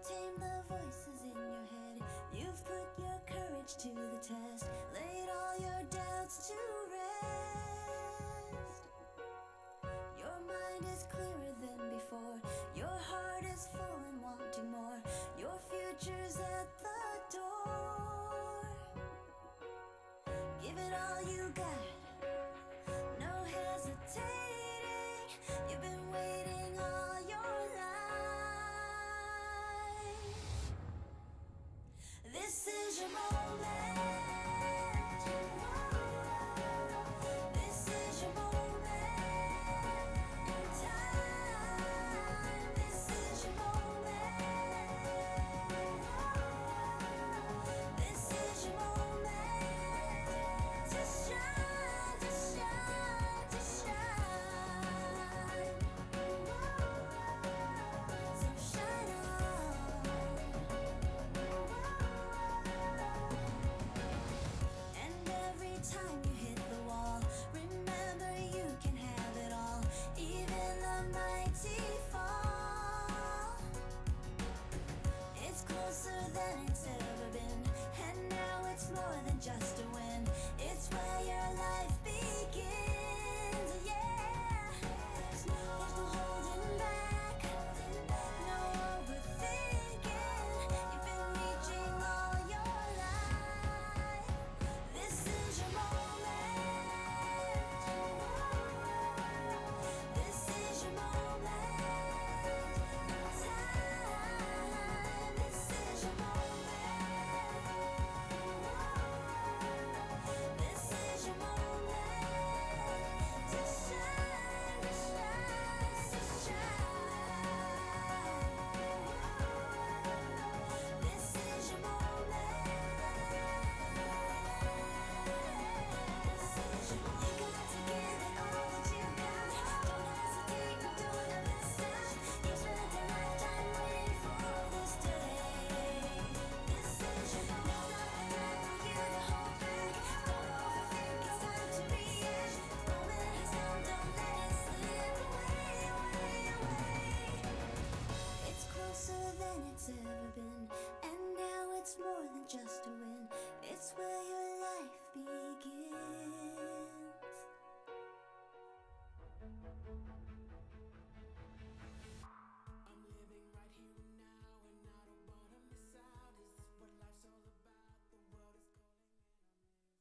tamed the voices in your head. You've put your courage to the test, laid all your doubts to rest. Your mind is clearer than before. Your heart is full and wanting more. Your future's at the door. Give it all you got, no hesitating. You've been waiting all your life. This is your moment. This is your moment in time. This is your moment. This is your moment to shine, to shine, to shine. So shine on. And every time you hit the wall, remember you can have it all, even the mighty fall. It's closer than it's ever been, and now it's more than just a win. It's where your life begins, yeah. There's no holding back, no overthinking. You've been reaching all your life. This is your moment. This is your moment in time. This is your moment. This is your moment to shine, to shine, to shine. This is your moment. You got to give it all that you got. Don't hesitate, no, don't ever stop. You spent a lifetime waiting for this day. This is your moment. There's nothing left for you to hold back. Don't overthink, it's time to react. The moment has come, don't let it slip away, away, away. It's closer than it's ever been, and now it's more than just a win. It's where your life begins. I'm living right here and now, and I don't wanna miss out. Is this what life's all about? The world is calling and I'm listening.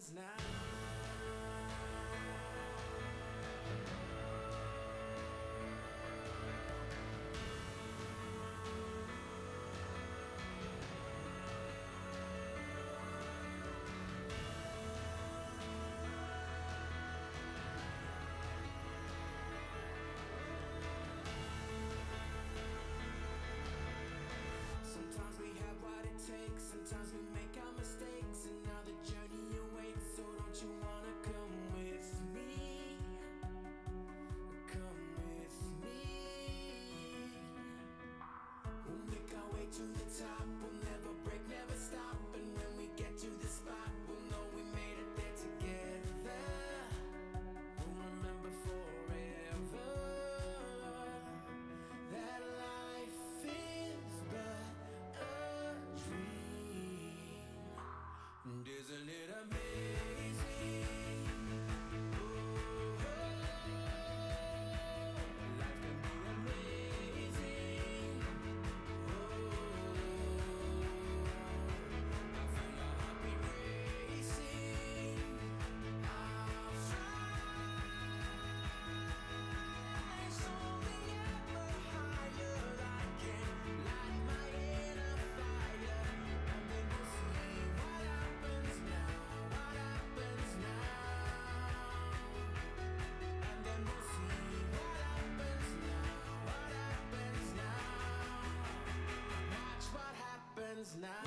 happens now. Sometimes we have what it takes, sometimes we make our mistakes, and now the journey awaits. So don't you wanna come with me? Come with me. We'll make our way to the top. We'll never break, never stop. And when we get to the spot, we'll know we made it there together. We'll remember forever that life is but a dream. And isn't it amazing? Oh, life can be amazing. I feel a heartbeat racing. I'll fly something ever higher. I can light my inner fire, and then we'll see what happens now. What happens now? And then we'll see what happens now. What happens now? Watch what happens now.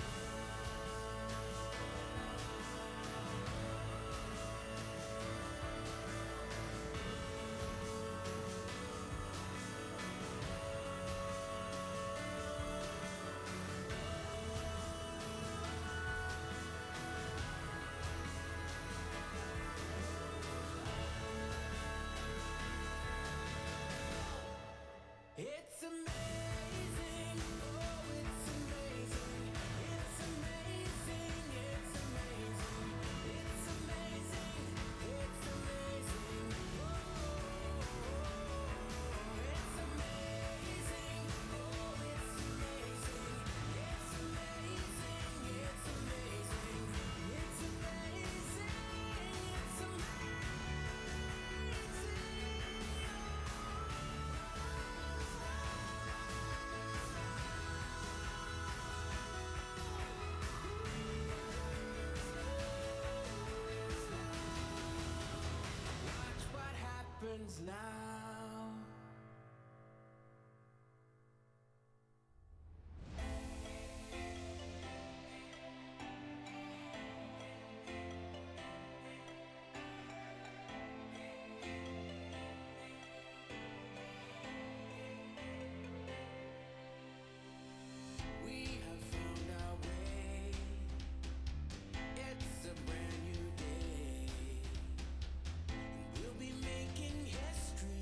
It's amazing, oh, it's amazing, it's amazing, it's amazing, it's amazing, it's amazing, oh, it's amazing, oh, it's amazing, it's amazing, it's amazing, it's amazing, it's Watch what happens now. We have found our way. It's a brand new day. We'll be making history.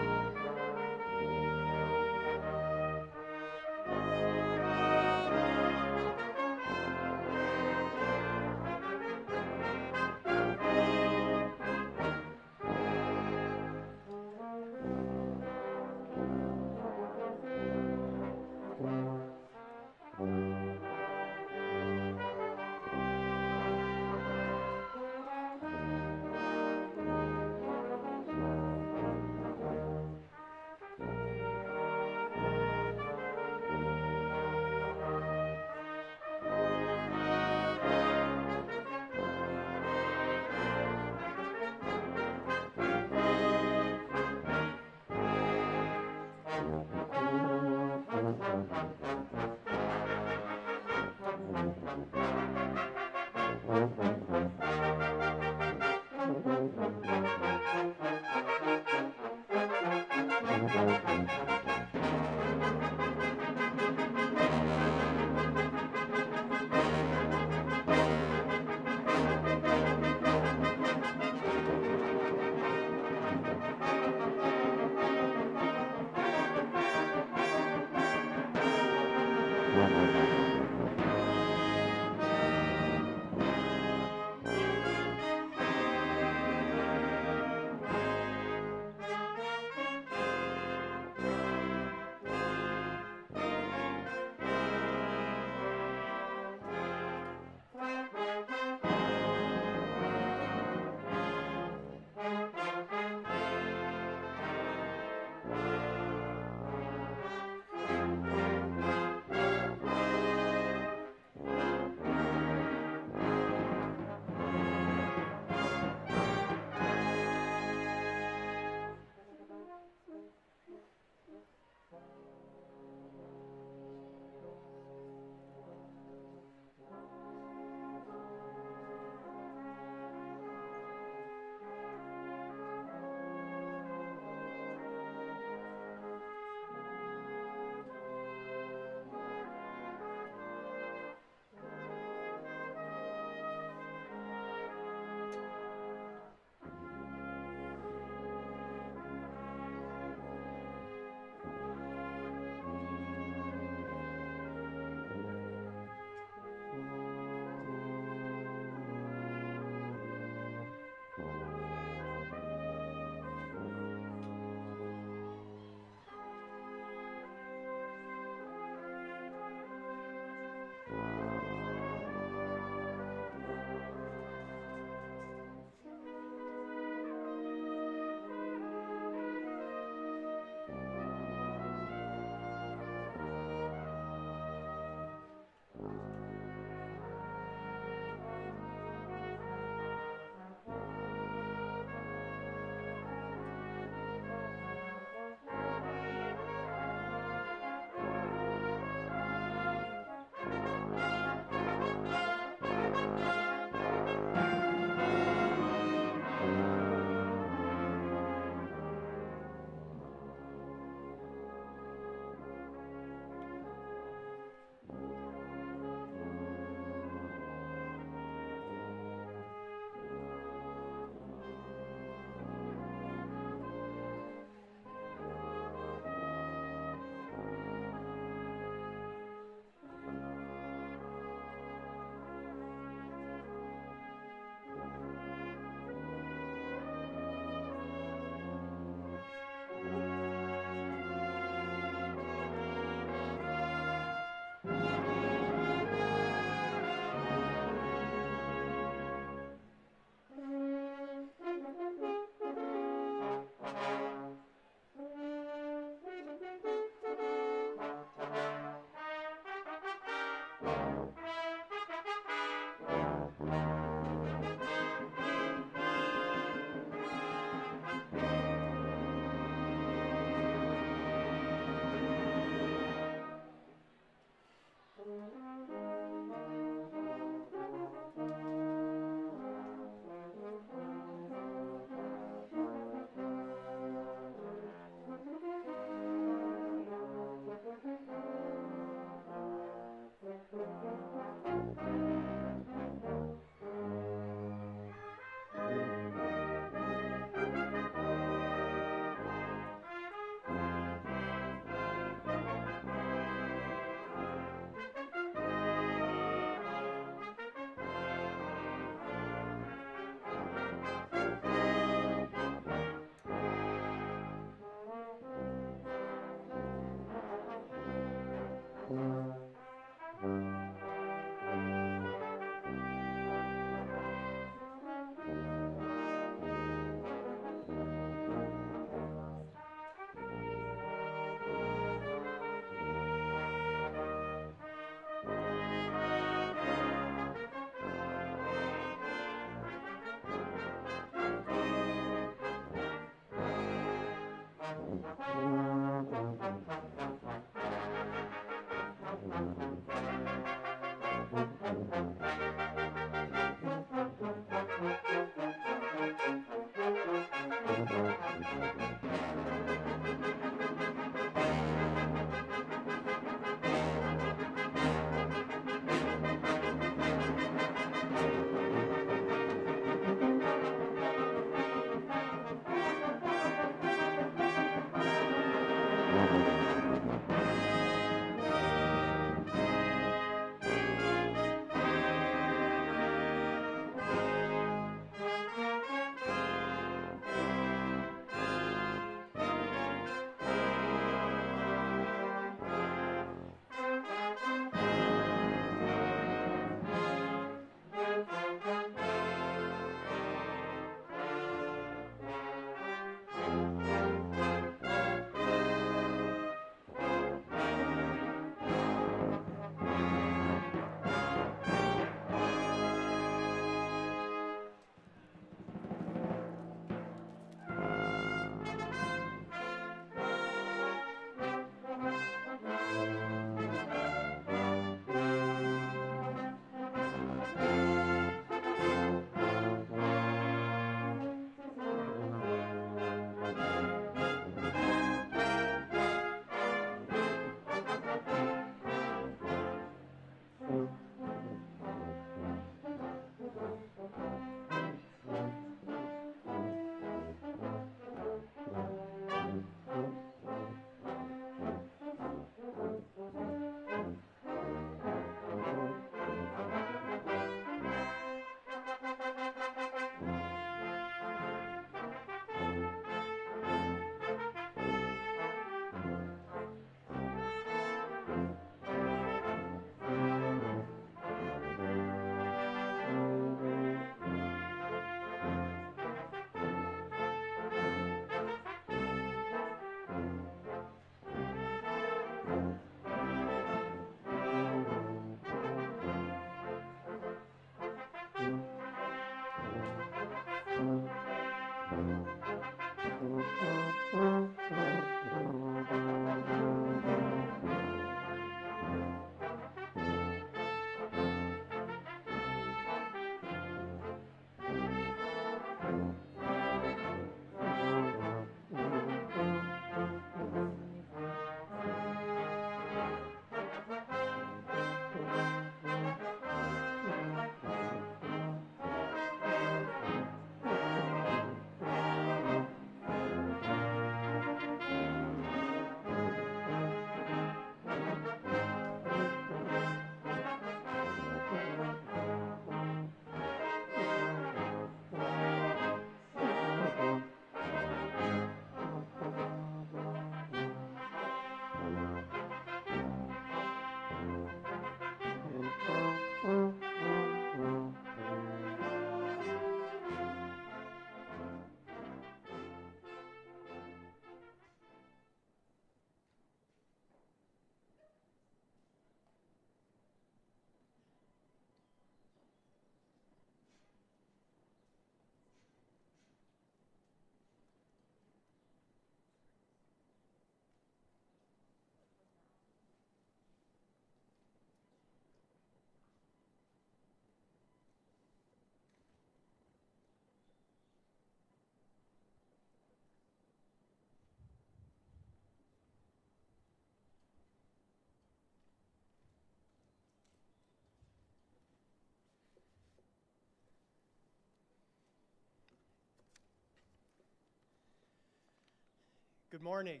Good morning,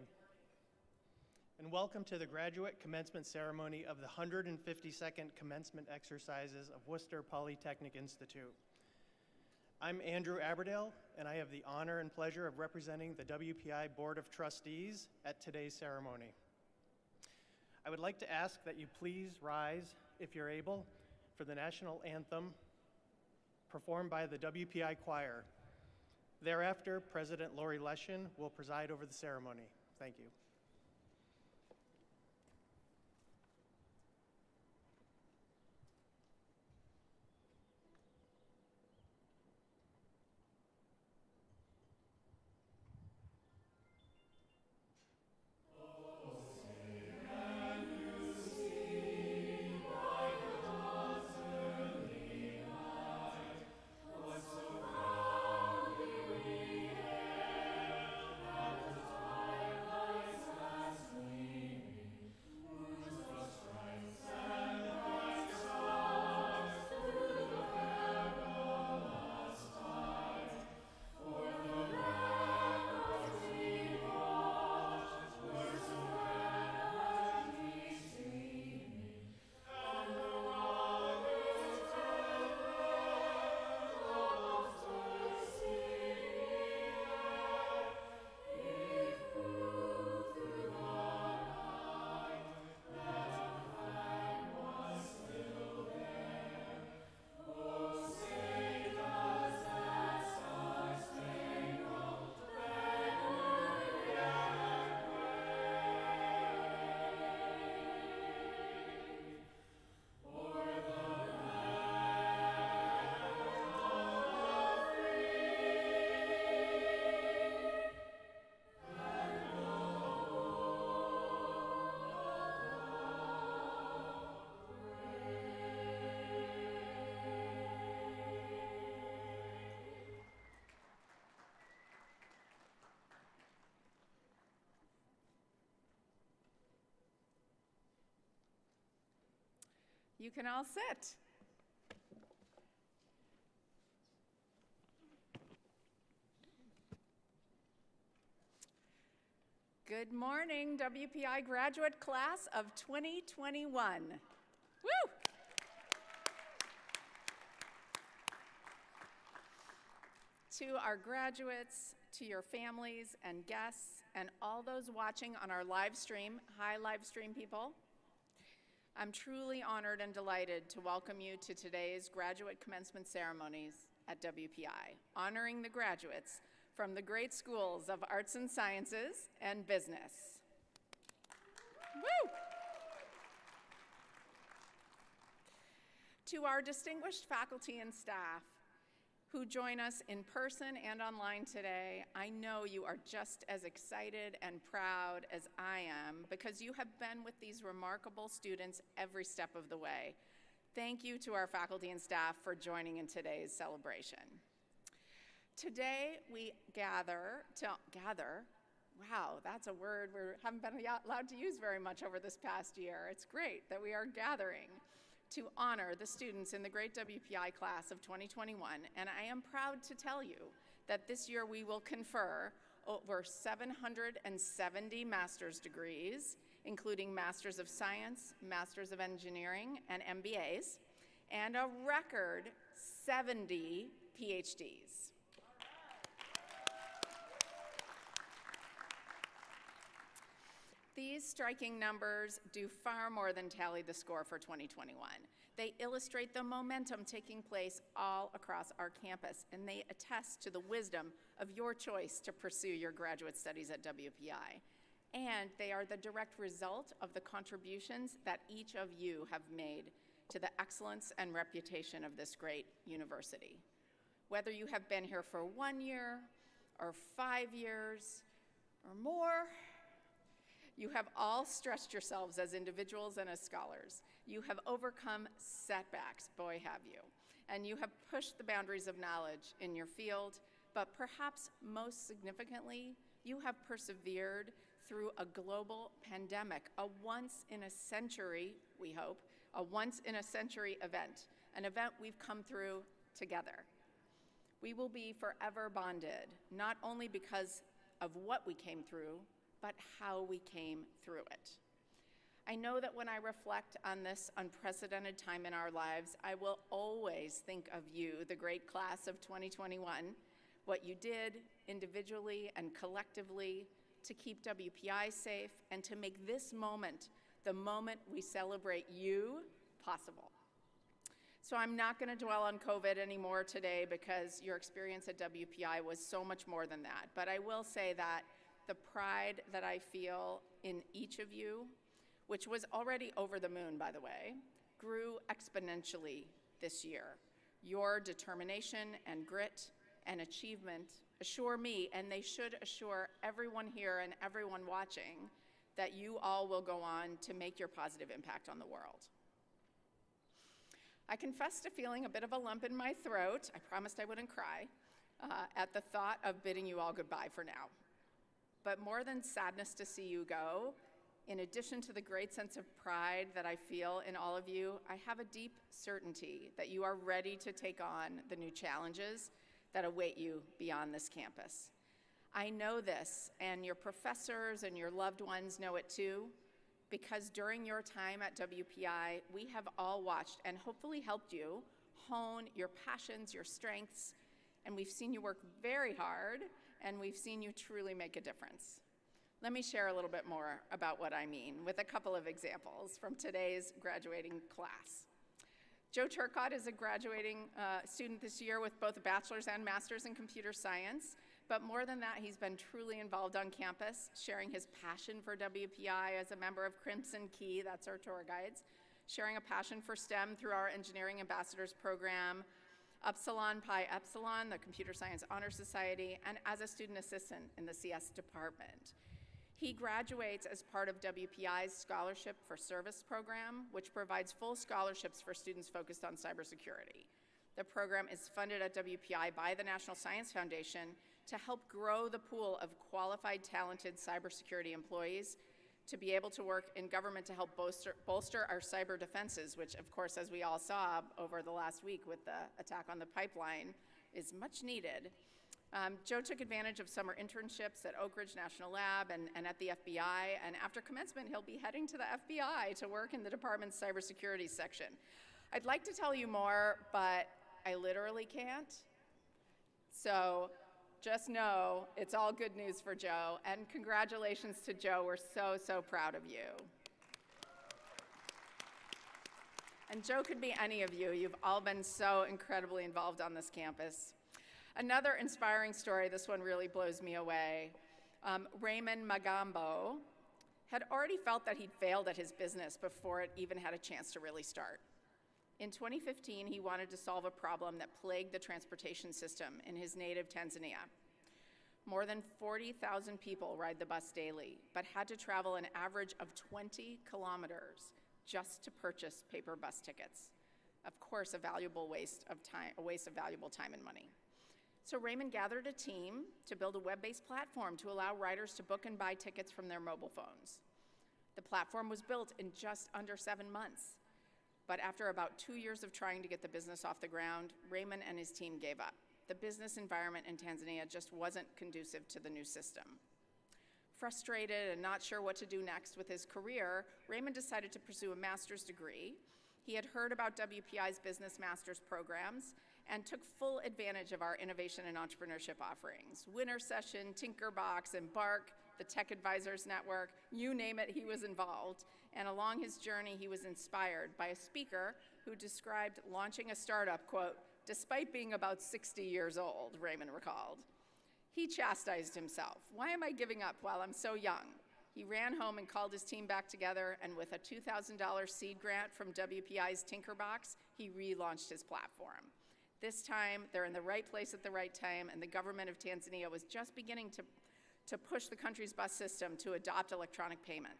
and welcome to the graduate commencement ceremony of the 152nd commencement exercises of Worcester Polytechnic Institute. I'm Andrew Aberdale, and I have the honor and pleasure of representing the WPI Board of Trustees at today's ceremony. I would like to ask that you please rise, if you're able, for the national anthem performed by the WPI Choir. Thereafter, President Lori Leshin will preside over the ceremony. Thank you. You can all sit. Good morning, WPI graduate class of 2021. Woo! To our graduates, to your families and guests, and all those watching on our live stream, hi live stream people. I'm truly honored and delighted to welcome you to today's graduate commencement ceremonies at WPI, honoring the graduates from the great schools of Arts and Sciences and Business. Woo! To our distinguished faculty and staff who join us in person and online today, I know you are just as excited and proud as I am because you have been with these remarkable students every step of the way. Thank you to our faculty and staff for joining in today's celebration. Today we gather, wow, that's a word we haven't been allowed to use very much over this past year. It's great that we are gathering to honor the students in the great WPI class of 2021, and I am proud to tell you that this year we will confer over 770 master's degrees, including Masters of Science, Masters of Engineering, and MBAs, and a record 70 PhDs. These striking numbers do far more than tally the score for 2021. They illustrate the momentum taking place all across our campus, and they attest to the wisdom of your choice to pursue your graduate studies at WPI. And they are the direct result of the contributions that each of you have made to the excellence and reputation of this great university. Whether you have been here for 1 year, or 5 years, or more, you have all stretched yourselves as individuals and as scholars. You have overcome setbacks, boy have you. And you have pushed the boundaries of knowledge in your field, but perhaps most significantly, you have persevered through a global pandemic, a once-in-a-century, we hope, a once-in-a-century event, an event we've come through together. We will be forever bonded, not only because of what we came through, but how we came through it. I know that when I reflect on this unprecedented time in our lives, I will always think of you, the great class of 2021, what you did individually and collectively to keep WPI safe and to make this moment, the moment we celebrate you, possible. So I'm not going to dwell on COVID anymore today because your experience at WPI was so much more than that. But I will say that the pride that I feel in each of you, which was already over the moon, by the way, grew exponentially this year. Your determination and grit and achievement assure me, and they should assure everyone here and everyone watching, that you all will go on to make your positive impact on the world. I confess to feeling a bit of a lump in my throat, I promised I wouldn't cry, at the thought of bidding you all goodbye for now. But more than sadness to see you go, in addition to the great sense of pride that I feel in all of you, I have a deep certainty that you are ready to take on the new challenges that await you beyond this campus. I know this, and your professors and your loved ones know it too, because during your time at WPI, we have all watched and hopefully helped you hone your passions, your strengths, and we've seen you work very hard, and we've seen you truly make a difference. Let me share a little bit more about what I mean with a couple of examples from today's graduating class. Joe Turcotte is a graduating student this year with both a bachelor's and master's in computer science. But more than that, he's been truly involved on campus, sharing his passion for WPI as a member of Crimson Key, that's our tour guides, sharing a passion for STEM through our Engineering Ambassadors program, Upsilon Pi Epsilon, the Computer Science Honor Society, and as a student assistant in the CS department. He graduates as part of WPI's Scholarship for Service program, which provides full scholarships for students focused on cybersecurity. The program is funded at WPI by the National Science Foundation to help grow the pool of qualified, talented cybersecurity employees to be able to work in government to help bolster our cyber defenses, which of course, as we all saw over the last week with the attack on the pipeline, is much needed. Joe took advantage of summer internships at Oak Ridge National Lab and at the FBI, and after commencement, he'll be heading to the FBI to work in the department's cybersecurity section. I'd like to tell you more, but I literally can't. So just know it's all good news for Joe, and congratulations to Joe. We're so, so proud of you. And Joe could be any of you. You've all been so incredibly involved on this campus. Another inspiring story, this one really blows me away. Raymond Magambo had already felt that he'd failed at his business before it even had a chance to really start. In 2015, he wanted to solve a problem that plagued the transportation system in his native Tanzania. More than 40,000 people ride the bus daily, but had to travel an average of 20 kilometers just to purchase paper bus tickets. Of course, a valuable waste of time, a waste of valuable time and money. So Raymond gathered a team to build a web-based platform to allow riders to book and buy tickets from their mobile phones. The platform was built in just under 7 months. But after about 2 years of trying to get the business off the ground, Raymond and his team gave up. The business environment in Tanzania just wasn't conducive to the new system. Frustrated and not sure what to do next with his career, Raymond decided to pursue a master's degree. He had heard about WPI's business master's programs and took full advantage of our innovation and entrepreneurship offerings. Winter Session, Tinkerbox, Embark, the Tech Advisors Network, you name it, he was involved. And along his journey, he was inspired by a speaker who described launching a startup, quote, despite being about 60 years old, Raymond recalled. He chastised himself. Why am I giving up while I'm so young? He ran home and called his team back together, and with a $2,000 seed grant from WPI's Tinkerbox, he relaunched his platform. This time, they're in the right place at the right time, and the government of Tanzania was just beginning to push the country's bus system to adopt electronic payment.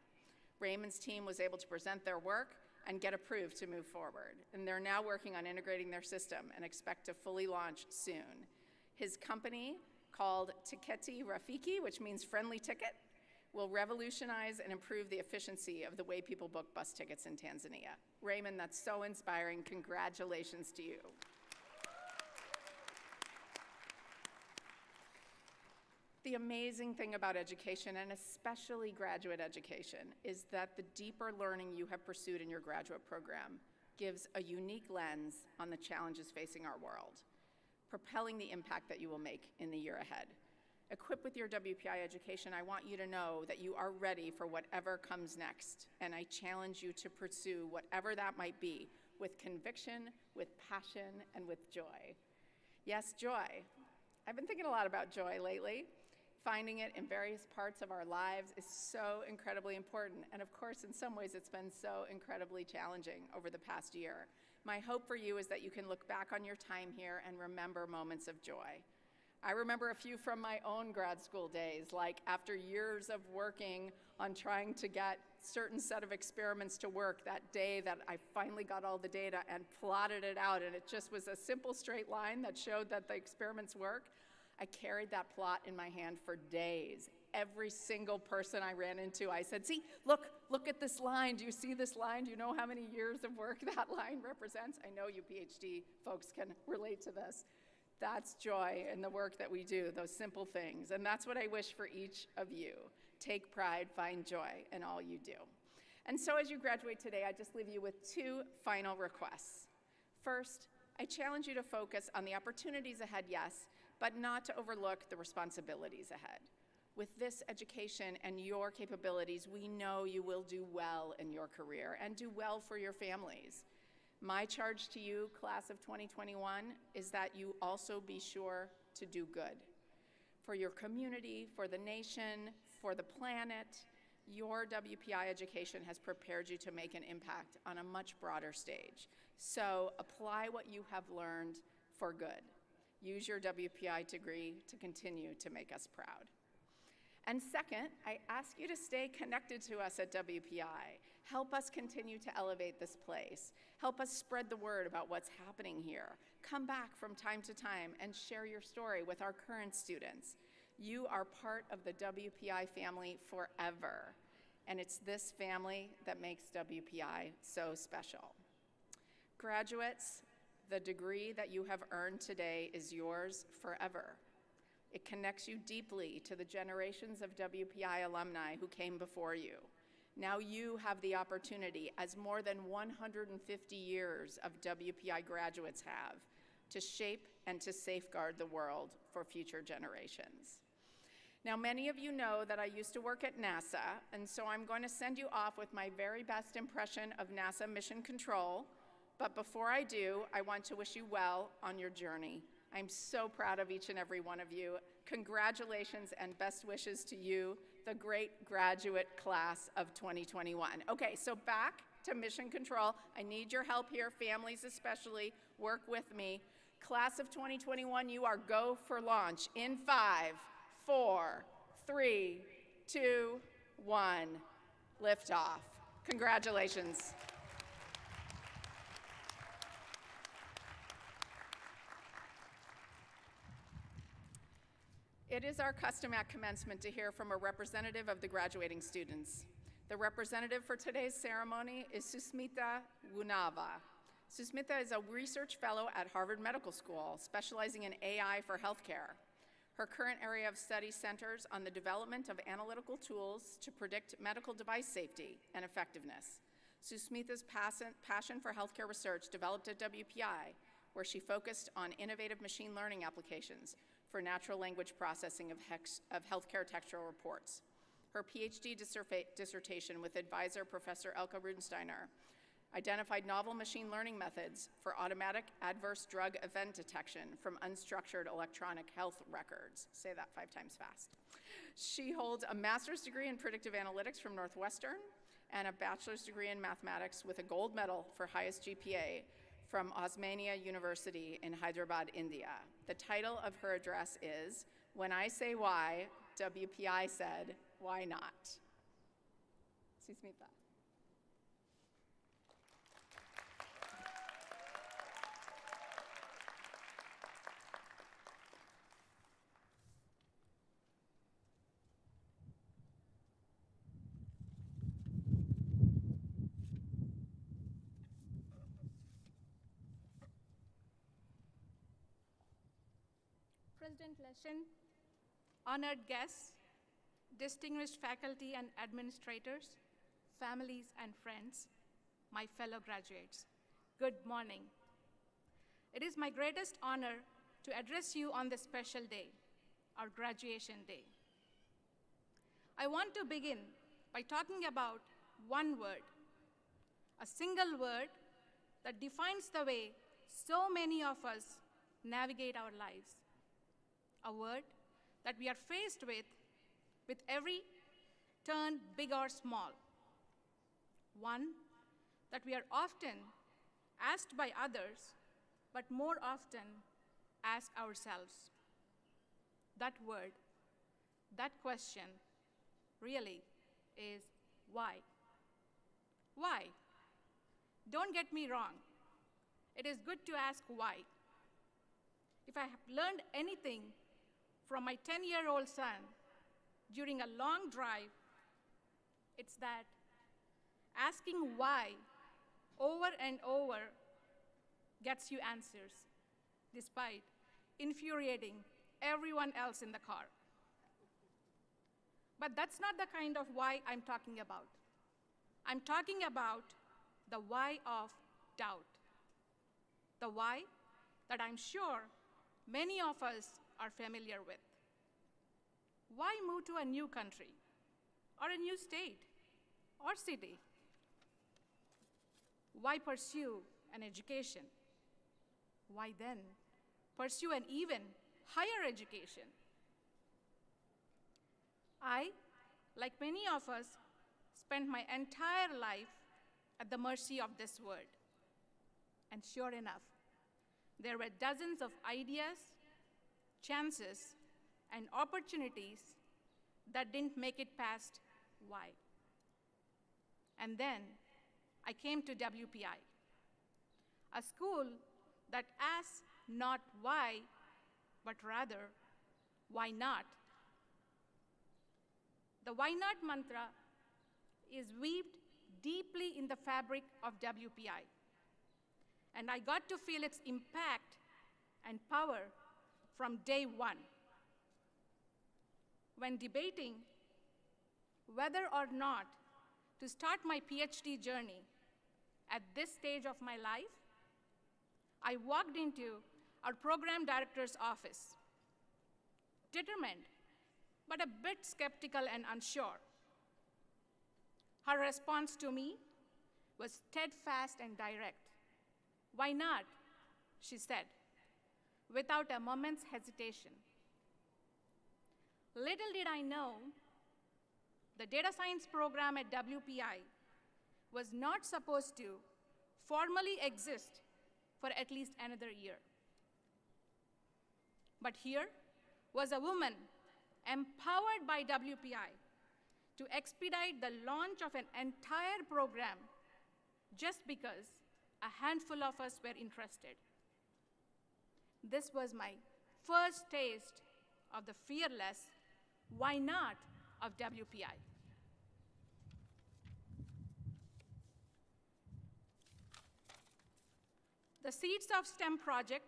Raymond's team was able to present their work and get approved to move forward, and they're now working on integrating their system and expect to fully launch soon. His company, called Tiketi Rafiki, which means friendly ticket, will revolutionize and improve the efficiency of the way people book bus tickets in Tanzania. Raymond, that's so inspiring. Congratulations to you. The amazing thing about education, and especially graduate education, is that the deeper learning you have pursued in your graduate program gives a unique lens on the challenges facing our world, propelling the impact that you will make in the year ahead. Equipped with your WPI education, I want you to know that you are ready for whatever comes next, and I challenge you to pursue whatever that might be with conviction, with passion, and with joy. Yes, joy. I've been thinking a lot about joy lately. Finding it in various parts of our lives is so incredibly important, and of course, in some ways, it's been so incredibly challenging over the past year. My hope for you is that you can look back on your time here and remember moments of joy. I remember a few from my own grad school days, like after years of working on trying to get certain set of experiments to work, that day that I finally got all the data and plotted it out, and it just was a simple straight line that showed that the experiments work. I carried that plot in my hand for days. Every single person I ran into, I said, see, look at this line. Do you see this line? Do you know how many years of work that line represents? I know you PhD folks can relate to this. That's joy in the work that we do, those simple things. And that's what I wish for each of you. Take pride, find joy in all you do. And so as you graduate today, I just leave you with two final requests. First, I challenge you to focus on the opportunities ahead, yes, but not to overlook the responsibilities ahead. With this education and your capabilities, we know you will do well in your career and do well for your families. My charge to you, class of 2021, is that you also be sure to do good. For your community, for the nation, for the planet, your WPI education has prepared you to make an impact on a much broader stage. So apply what you have learned for good. Use your WPI degree to continue to make us proud. And second, I ask you to stay connected to us at WPI. Help us continue to elevate this place. Help us spread the word about what's happening here. Come back from time to time and share your story with our current students. You are part of the WPI family forever, and it's this family that makes WPI so special. Graduates, the degree that you have earned today is yours forever. It connects you deeply to the generations of WPI alumni who came before you. Now you have the opportunity, as more than 150 years of WPI graduates have, to shape and to safeguard the world for future generations. Now, many of you know that I used to work at NASA, and so I'm going to send you off with my very best impression of NASA Mission Control. But before I do, I want to wish you well on your journey. I'm so proud of each and every one of you. Congratulations and best wishes to you, the great graduate class of 2021. Okay, so back to Mission Control. I need your help here, families especially. Work with me. Class of 2021, you are go for launch in 5, 4, 3, 2, 1. Lift off. Congratulations. It is our custom at commencement to hear from a representative of the graduating students. The representative for today's ceremony is Susmita Gunava. Susmita is a research fellow at Harvard Medical School, specializing in AI for healthcare. Her current area of study centers on the development of analytical tools to predict medical device safety and effectiveness. Susmita's passion for healthcare research developed at WPI, where she focused on innovative machine learning applications for natural language processing of healthcare textual reports. Her PhD dissertation with advisor Professor Elke Rudensteiner identified novel machine learning methods for automatic adverse drug event detection from unstructured electronic health records. Say that 5 times fast. She holds a master's degree in predictive analytics from Northwestern and a bachelor's degree in mathematics with a gold medal for highest GPA from Osmania University in Hyderabad, India. The title of her address is, "When I Say Why, WPI Said, Why Not?" Susmita. President Leshin, honored guests, distinguished faculty and administrators, families and friends, my fellow graduates, good morning. It is my greatest honor to address you on this special day, our graduation day. I want to begin by talking about one word, a single word that defines the way so many of us navigate our lives, a word that we are faced with every turn, big or small, one that we are often asked by others, but more often ask ourselves. That word, that question really is why? Why? Don't get me wrong. It is good to ask why. If I have learned anything from my 10-year-old son during a long drive, it's that asking why over and over gets you answers, despite infuriating everyone else in the car. But that's not the kind of why I'm talking about. I'm talking about the why of doubt. The why that I'm sure many of us are familiar with. Why move to a new country, or a new state, or city? Why pursue an education? Why then pursue an even higher education? I, like many of us, spent my entire life at the mercy of this word. And sure enough, there were dozens of ideas, chances, and opportunities that didn't make it past why. And then I came to WPI, a school that asks not why, but rather, why not? The why not mantra is weaved deeply in the fabric of WPI, and I got to feel its impact and power from day one. When debating whether or not to start my PhD journey at this stage of my life, I walked into our program director's office, determined, but a bit skeptical and unsure. Her response to me was steadfast and direct. Why not? She said, without a moment's hesitation. Little did I know, the data science program at WPI was not supposed to formally exist for at least another year. But here was a woman empowered by WPI to expedite the launch of an entire program just because a handful of us were interested. This was my first taste of the fearless why not of WPI. The Seeds of STEM project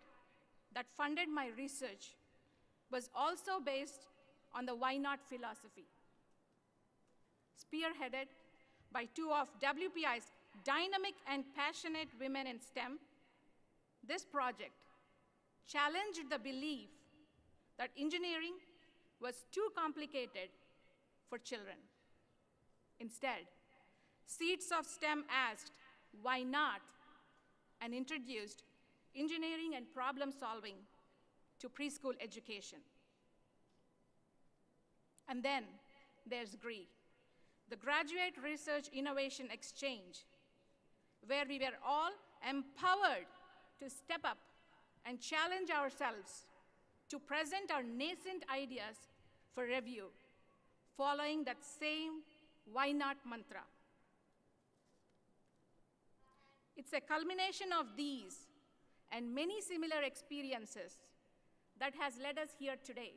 that funded my research was also based on the why not philosophy. Spearheaded by two of WPI's dynamic and passionate women in STEM, this project challenged the belief that engineering was too complicated for children. Instead, Seeds of STEM asked, why not? And introduced engineering and problem solving to preschool education. And then there's GREE, the Graduate Research Innovation Exchange, where we were all empowered to step up and challenge ourselves to present our nascent ideas for review, following that same why not mantra. It's a culmination of these and many similar experiences that has led us here today.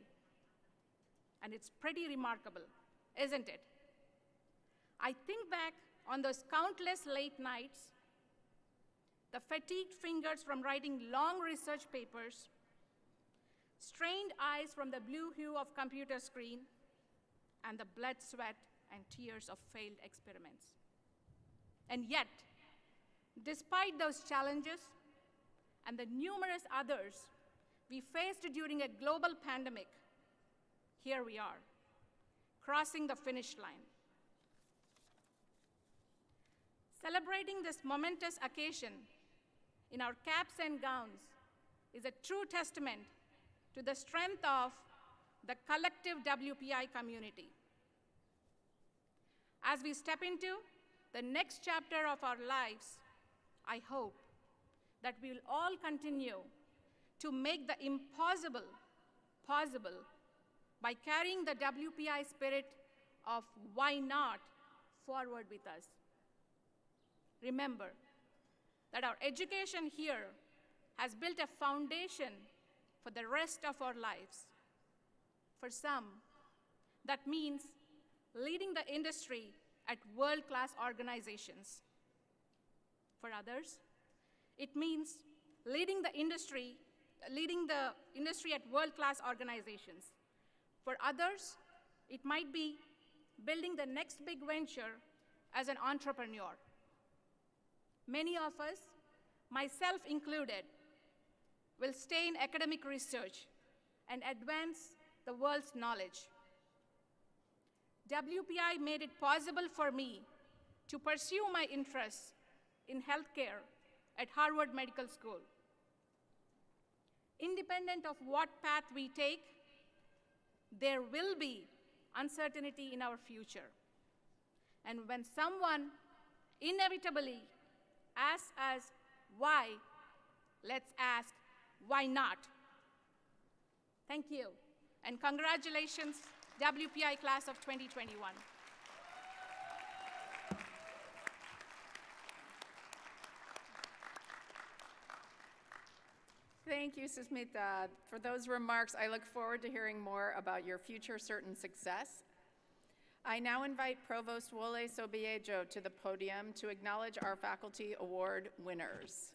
And it's pretty remarkable, isn't it? I think back on those countless late nights, the fatigued fingers from writing long research papers, strained eyes from the blue hue of computer screen and the blood, sweat, and tears of failed experiments. And yet, despite those challenges and the numerous others we faced during a global pandemic, here we are, crossing the finish line. Celebrating this momentous occasion in our caps and gowns is a true testament to the strength of the collective WPI community. As we step into the next chapter of our lives, I hope that we will all continue to make the impossible possible by carrying the WPI spirit of why not forward with us. Remember that our education here has built a foundation for the rest of our lives. For some, that means leading the industry at world-class organizations. For others, it means leading the industry at world-class organizations. For others, it might be building the next big venture as an entrepreneur. Many of us, myself included, will stay in academic research and advance the world's knowledge. WPI made it possible for me to pursue my interests in healthcare at Harvard Medical School. Independent of what path we take, there will be uncertainty in our future. And when someone inevitably asks us why, let's ask, why not? Thank you, and congratulations, WPI class of 2021. Thank you, Susmita. For those remarks, I look forward to hearing more about your future certain success. I now invite Provost Wole Sobiejo to the podium to acknowledge our faculty award winners.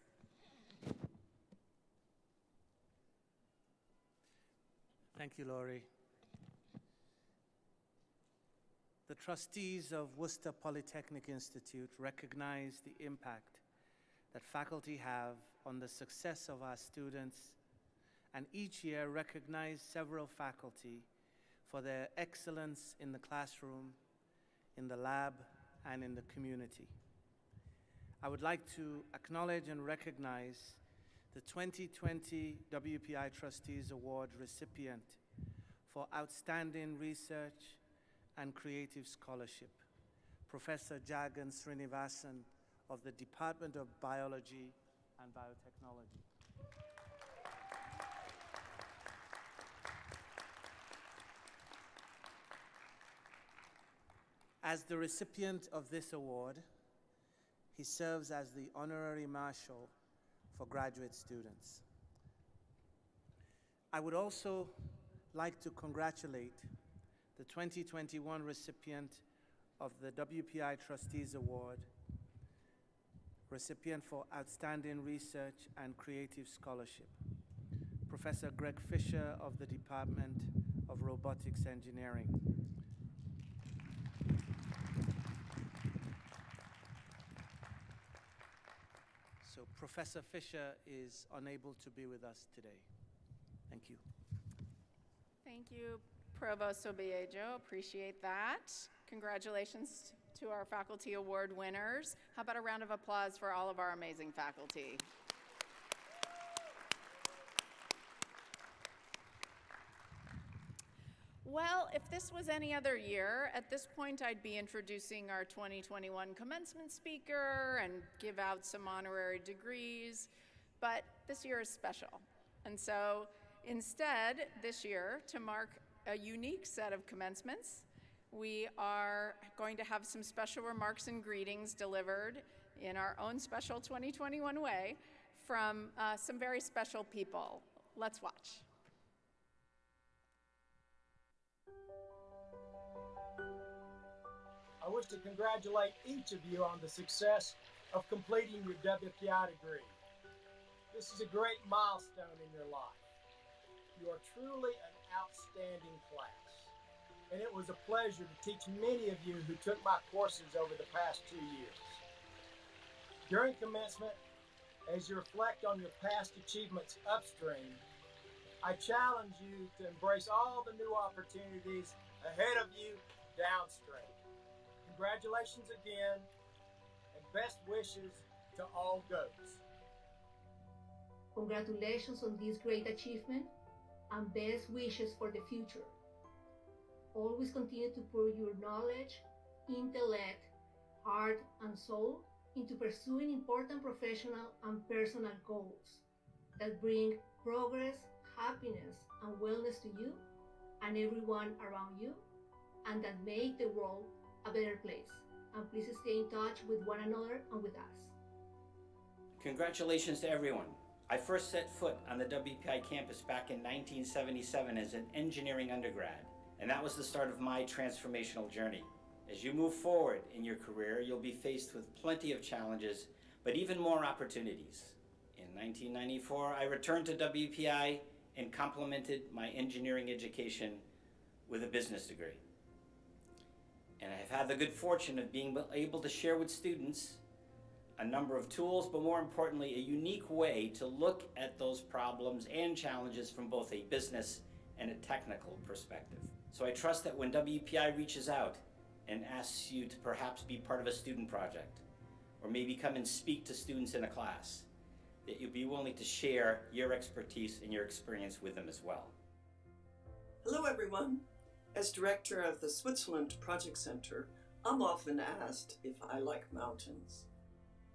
Thank you, Laurie. The trustees of Worcester Polytechnic Institute recognize the impact that faculty have on the success of our students, and each year recognize several faculty for their excellence in the classroom, in the lab, and in the community. I would like to acknowledge and recognize the 2020 WPI Trustees Award recipient for Outstanding Research and Creative Scholarship, Professor Jagan Srinivasan of the Department of Biology and Biotechnology. As the recipient of this award, he serves as the Honorary Marshal for graduate students. I would also like to congratulate the 2021 recipient of the WPI Trustees Award, recipient for Outstanding Research and Creative Scholarship, Professor Greg Fisher of the Department of Robotics Engineering. So Professor Fisher is unable to be with us today. Thank you. Thank you, Provost Sobiejo. Appreciate that. Congratulations to our faculty award winners. How about a round of applause for all of our amazing faculty? Well, if this was any other year, at this point I'd be introducing our 2021 commencement speaker and give out some honorary degrees, but this year is special. And so instead, this year, to mark a unique set of commencements, we are going to have some special remarks and greetings delivered in our own special 2021 way from some very special people. Let's watch. I wish to congratulate each of you on the success of completing your WPI degree. This is a great milestone in your life. You are truly an outstanding class, and it was a pleasure to teach many of you who took my courses over the past 2 years. During commencement, as you reflect on your past achievements upstream, I challenge you to embrace all the new opportunities ahead of you downstream. Congratulations again, and best wishes to all goats. Congratulations on this great achievement and best wishes for the future. Always continue to pour your knowledge, intellect, heart, and soul into pursuing important professional and personal goals that bring progress, happiness, and wellness to you and everyone around you, and that make the world a better place. And please stay in touch with one another and with us. Congratulations to everyone. I first set foot on the WPI campus back in 1977 as an engineering undergrad, and that was the start of my transformational journey. As you move forward in your career, you'll be faced with plenty of challenges, but even more opportunities. In 1994, I returned to WPI and complemented my engineering education with a business degree. And I have had the good fortune of being able to share with students a number of tools, but more importantly, a unique way to look at those problems and challenges from both a business and a technical perspective. So I trust that when WPI reaches out and asks you to perhaps be part of a student project, or maybe come and speak to students in a class, that you'll be willing to share your expertise and your experience with them as well. Hello everyone. As director of the Switzerland Project Center, I'm often asked if I like mountains.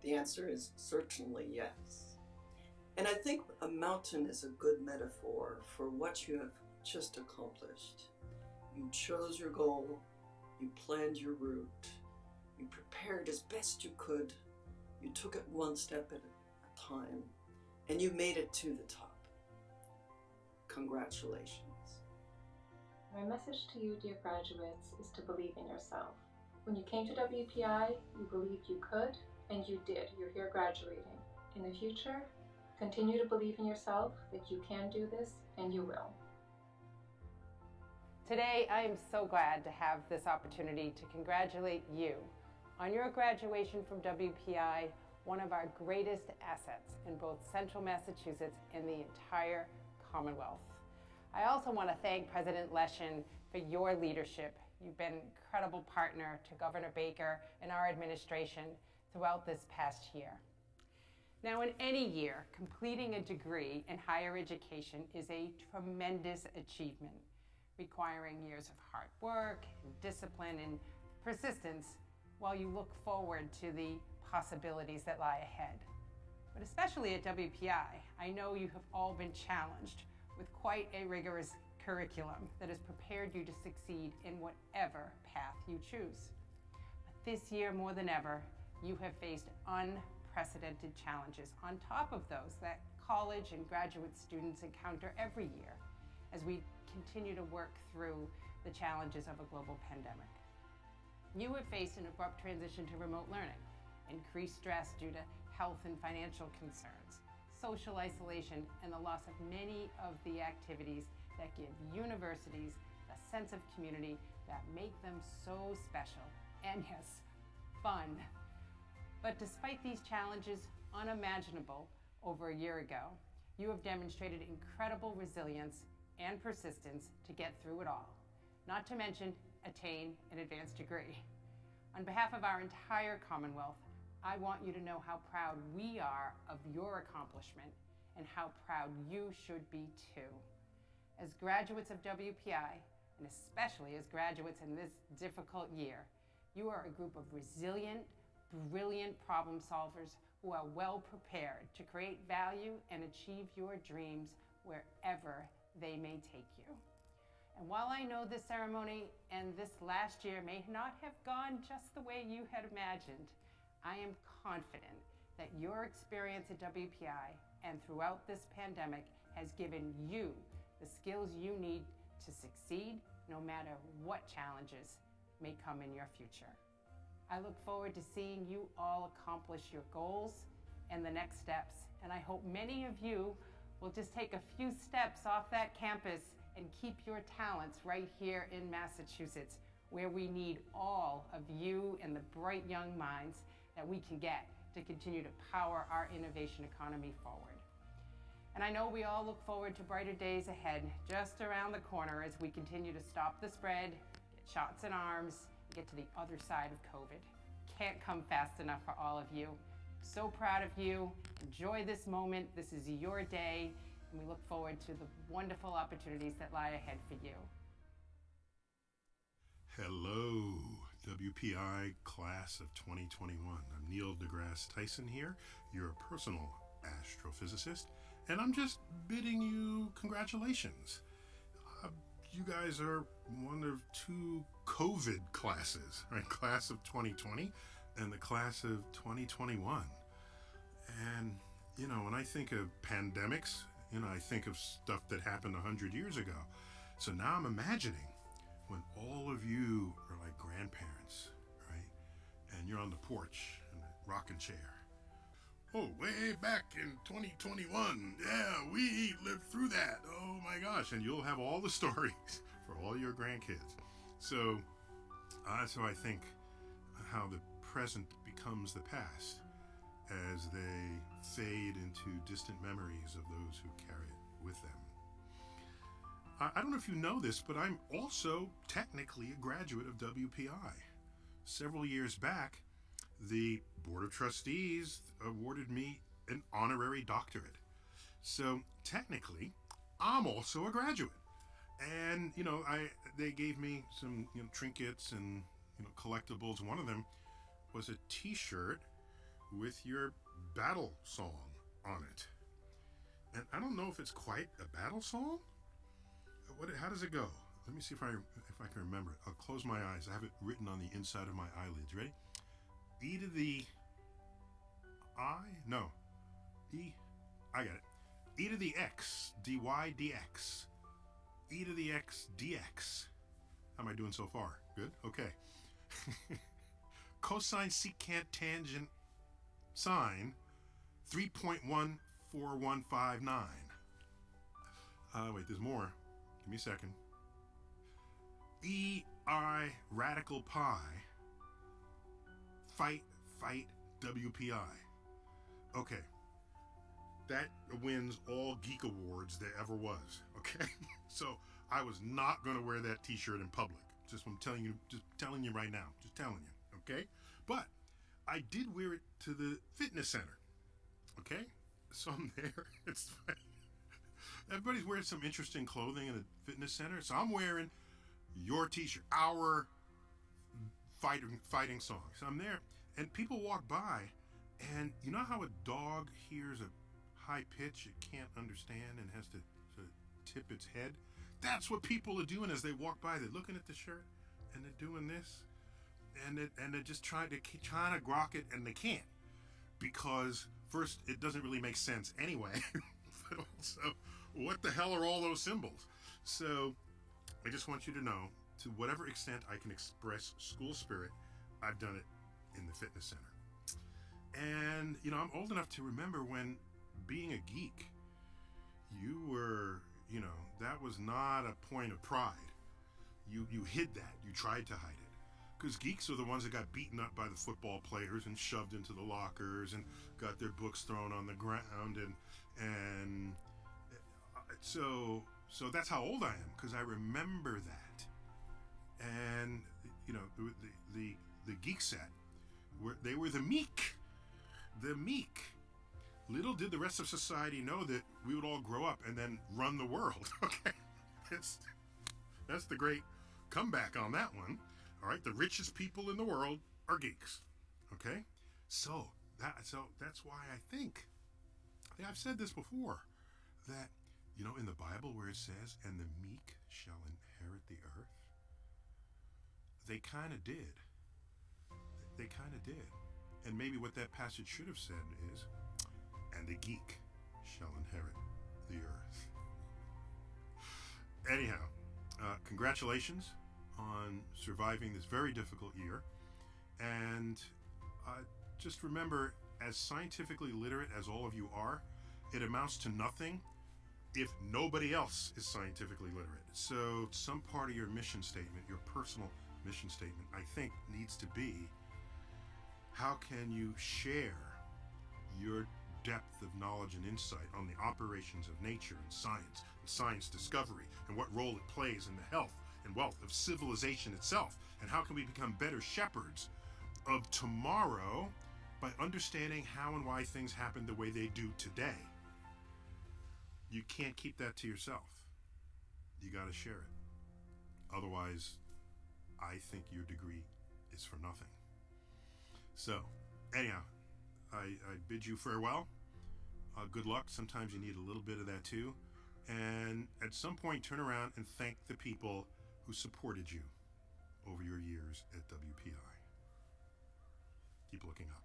The answer is certainly yes. And I think a mountain is a good metaphor for what you have just accomplished. You chose your goal, you planned your route, you prepared as best you could, you took it one step at a time, and you made it to the top. Congratulations. My message to you, dear graduates, is to believe in yourself. When you came to WPI, you believed you could, and you did. You're here graduating. In the future, continue to believe in yourself that you can do this, and you will. Today, I am so glad to have this opportunity to congratulate you on your graduation from WPI, one of our greatest assets in both Central Massachusetts and the entire Commonwealth. I also want to thank President Leshin for your leadership. You've been an incredible partner to Governor Baker and our administration throughout this past year. Now, in any year, completing a degree in higher education is a tremendous achievement, requiring years of hard work and discipline and persistence while you look forward to the possibilities that lie ahead. But especially at WPI, I know you have all been challenged with quite a rigorous curriculum that has prepared you to succeed in whatever path you choose. But this year, more than ever, you have faced unprecedented challenges on top of those that college and graduate students encounter every year as we continue to work through the challenges of a global pandemic. You have faced an abrupt transition to remote learning, increased stress due to health and financial concerns, social isolation, and the loss of many of the activities that give universities a sense of community that make them so special and, yes, fun. But despite these challenges, unimaginable over a year ago, you have demonstrated incredible resilience and persistence to get through it all, not to mention attain an advanced degree. On behalf of our entire Commonwealth, I want you to know how proud we are of your accomplishment and how proud you should be too. As graduates of WPI, and especially as graduates in this difficult year, you are a group of resilient, brilliant problem solvers who are well prepared to create value and achieve your dreams wherever they may take you. And while I know this ceremony and this last year may not have gone just the way you had imagined, I am confident that your experience at WPI and throughout this pandemic has given you the skills you need to succeed no matter what challenges may come in your future. I look forward to seeing you all accomplish your goals and the next steps, and I hope many of you will just take a few steps off that campus and keep your talents right here in Massachusetts, where we need all of you and the bright young minds that we can get to continue to power our innovation economy forward. And I know we all look forward to brighter days ahead, just around the corner, as we continue to stop the spread, get shots in arms, and get to the other side of COVID. Can't come fast enough for all of you. So proud of you. Enjoy this moment. This is your day, and we look forward to the wonderful opportunities that lie ahead for you. Hello, WPI class of 2021. I'm Neil deGrasse Tyson here, your personal astrophysicist, and I'm just bidding you congratulations. You guys are one of two COVID classes, right? Class of 2020 and the class of 2021. And, you know, when I think of pandemics, you know, I think of stuff that happened 100 years ago. So now I'm imagining when all of you are like grandparents, right? And you're on the porch in a rocking chair. Oh, way back in 2021. Yeah, we lived through that. Oh my gosh. And you'll have all the stories for all your grandkids. So that's how I think how the present becomes the past as they fade into distant memories of those who carry it with them. I don't know if you know this, but I'm also technically a graduate of WPI. Several years back, the Board of Trustees awarded me an honorary doctorate. So technically, I'm also a graduate. And, you know, they gave me some, you know, trinkets and, you know, collectibles. One of them was a t-shirt with your battle song on it. And I don't know if it's quite a battle song. How does it go? Let me see if I can remember it. I'll close my eyes. I have it written on the inside of my eyelids. Ready? E to the I? No. E. I got it. E to the X, dy dx. E to the X, dx. How am I doing so far? Good? Okay. Cosine, secant, tangent, sine, 3.14159. Wait, there's more. Give me a second. EI radical pi. Fight, WPI. Okay. That wins all geek awards there ever was. Okay? So I was not going to wear that t-shirt in public. Just telling you right now. Just telling you. Okay? But I did wear it to the fitness center. Okay? So I'm there. It's funny. Everybody's wearing some interesting clothing in the fitness center. So I'm wearing your t-shirt, our fighting song. So I'm there, and people walk by, and you know how a dog hears a high pitch it can't understand and has to tip its head? That's what people are doing as they walk by. They're looking at the shirt, and they're doing this, and they're just trying to grok it, and they can't, because first, it doesn't really make sense anyway, but also, what the hell are all those symbols? So I just want you to know, to whatever extent I can express school spirit, I've done it in the fitness center. And, you know, I'm old enough to remember when being a geek, you were, you know, that was not a point of pride. You hid that. You tried to hide it. Because geeks are the ones that got beaten up by the football players and shoved into the lockers and got their books thrown on the ground. And so that's how old I am, because I remember that. And, you know, the geek set, they were the meek. The meek. Little did the rest of society know that we would all grow up and then run the world. Okay? That's the great comeback on that one. All right? The richest people in the world are geeks. Okay? So that's why I think I've said this before, that, you know, in the Bible where it says, and the meek shall inherit the earth, they kind of did. They kind of did. And maybe what that passage should have said is, and the geek shall inherit the earth. Anyhow, congratulations on surviving this very difficult year. And just remember, as scientifically literate as all of you are, it amounts to nothing if nobody else is scientifically literate. So some part of your mission statement, your personal mission statement, I think needs to be, how can you share your depth of knowledge and insight on the operations of nature and science discovery, and what role it plays in the health and wealth of civilization itself, and how can we become better shepherds of tomorrow by understanding how and why things happen the way they do today. You can't keep that to yourself. You got to share it. Otherwise, I think your degree is for nothing. So, anyhow, I bid you farewell. Good luck. Sometimes you need a little bit of that too. And at some point, turn around and thank the people who supported you over your years at WPI. Keep looking up.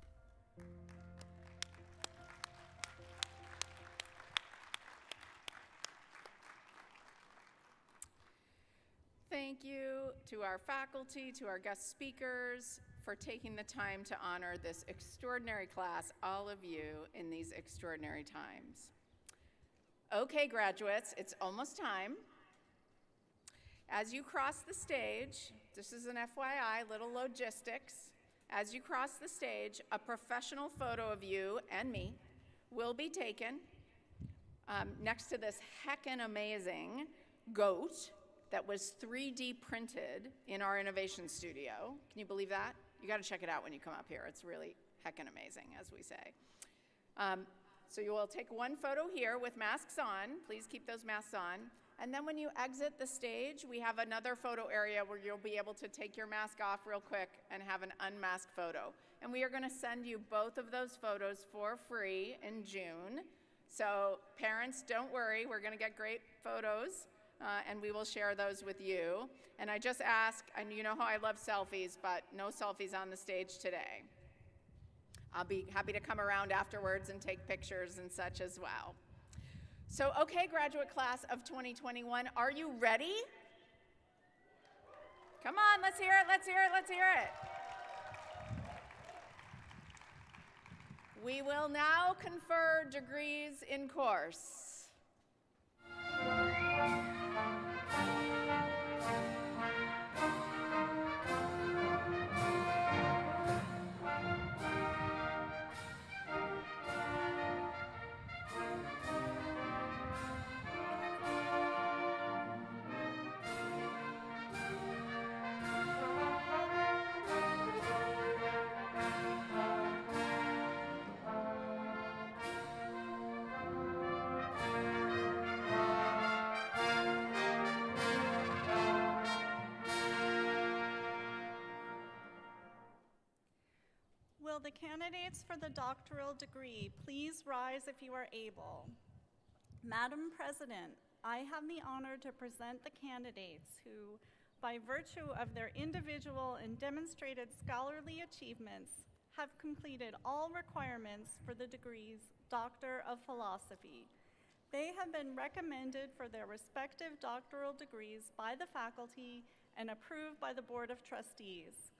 Thank you to our faculty, to our guest speakers, for taking the time to honor this extraordinary class, all of you, in these extraordinary times. Okay, graduates, it's almost time. As you cross the stage, this is an FYI, little logistics. As you cross the stage, a professional photo of you and me will be taken next to this heckin' amazing goat that was 3D printed in our innovation studio. Can you believe that? You gotta check it out when you come up here. It's really heckin' amazing, as we say. So you will take one photo here with masks on. Please keep those masks on. And then when you exit the stage, we have another photo area where you'll be able to take your mask off real quick and have an unmasked photo. And we are gonna send you both of those photos for free in June. So parents, don't worry, we're gonna get great photos. And we will share those with you. And I just ask, and you know how I love selfies, but no selfies on the stage today. I'll be happy to come around afterwards and take pictures and such as well. So, okay, graduate class of 2021, are you ready? Come on, let's hear it, let's hear it, let's hear it. We will now confer degrees in course. Will the candidates for the doctoral degree please rise if you are able? Madam President, I have the honor to present the candidates who, by virtue of their individual and demonstrated scholarly achievements, have completed all requirements for the degrees Doctor of Philosophy. They have been recommended for their respective doctoral degrees by the faculty and approved by the Board of Trustees.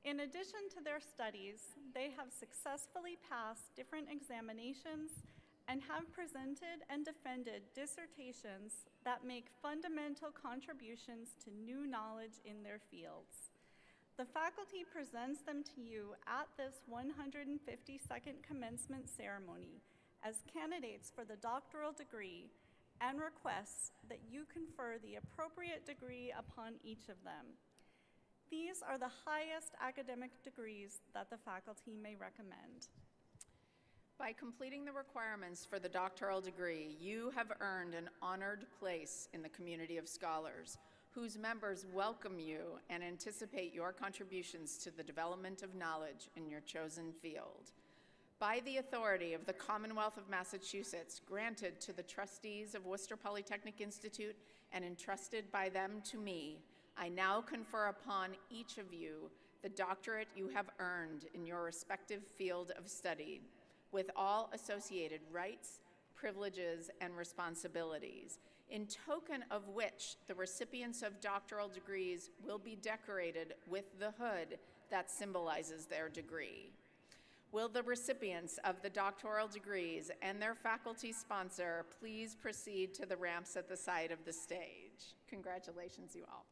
In addition to their studies, they have successfully passed different examinations and have presented and defended dissertations that make fundamental contributions to new knowledge in their fields. The faculty presents them to you at this 152nd commencement ceremony as candidates for the doctoral degree and requests that you confer the appropriate degree upon each of them. These are the highest academic degrees that the faculty may recommend. By completing the requirements for the doctoral degree, you have earned an honored place in the community of scholars, whose members welcome you and anticipate your contributions to the development of knowledge in your chosen field. By the authority of the Commonwealth of Massachusetts, granted to the trustees of Worcester Polytechnic Institute and entrusted by them to me, I now confer upon each of you the doctorate you have earned in your respective field of study, with all associated rights, privileges, and responsibilities, in token of which the recipients of doctoral degrees will be decorated with the hood that symbolizes their degree. Will the recipients of the doctoral degrees and their faculty sponsor please proceed to the ramps at the side of the stage? Congratulations, you all.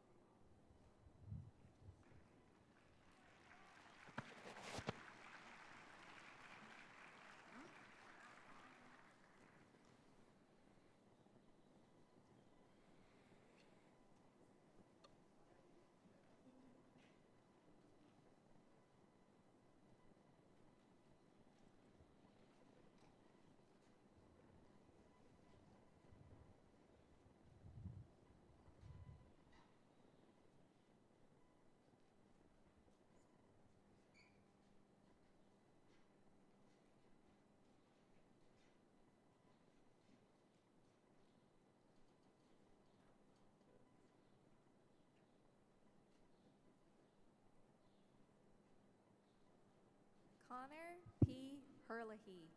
Connor P. Herlihy.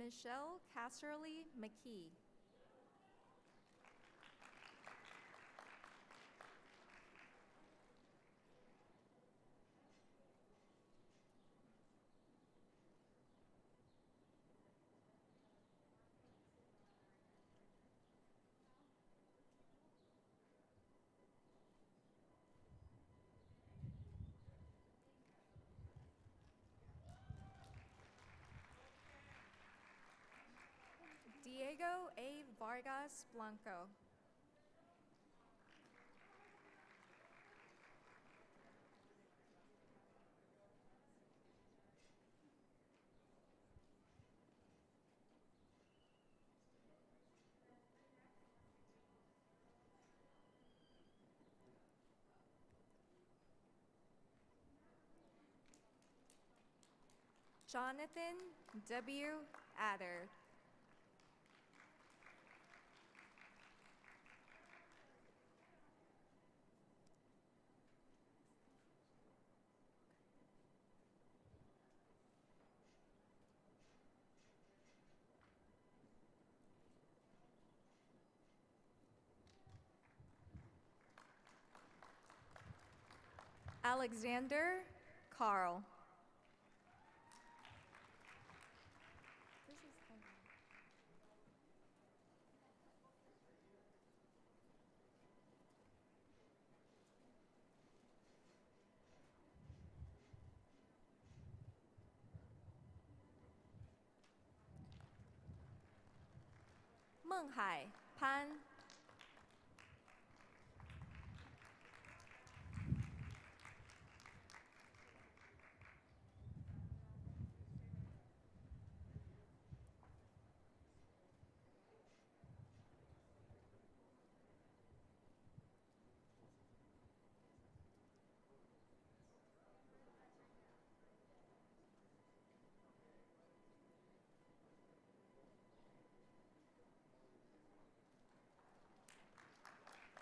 Michelle Casserly McKee. Diego A. Vargas Blanco. Jonathan W. Adder. Alexander Carl. Menghai Pan.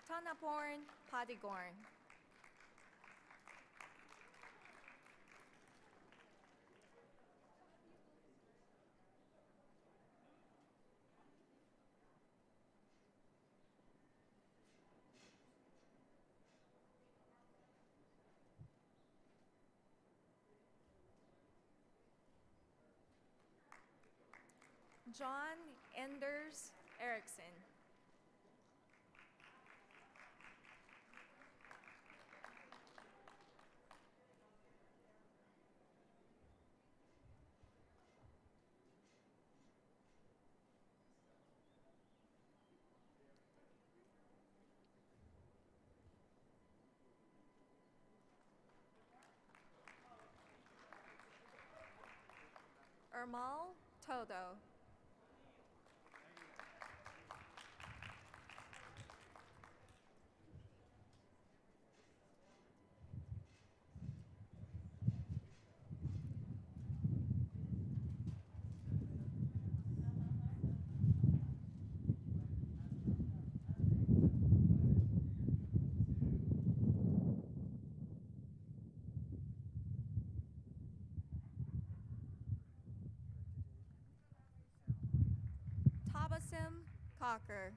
Tanaporn Padigorn. John Enders Erickson. Ermal Todo. Maxim Cocker.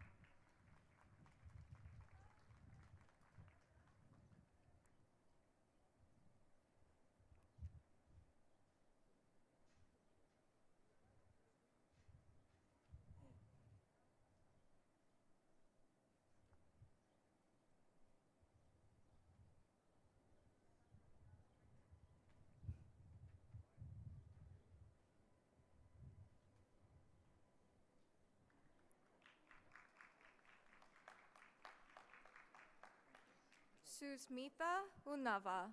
Susmitha Unava.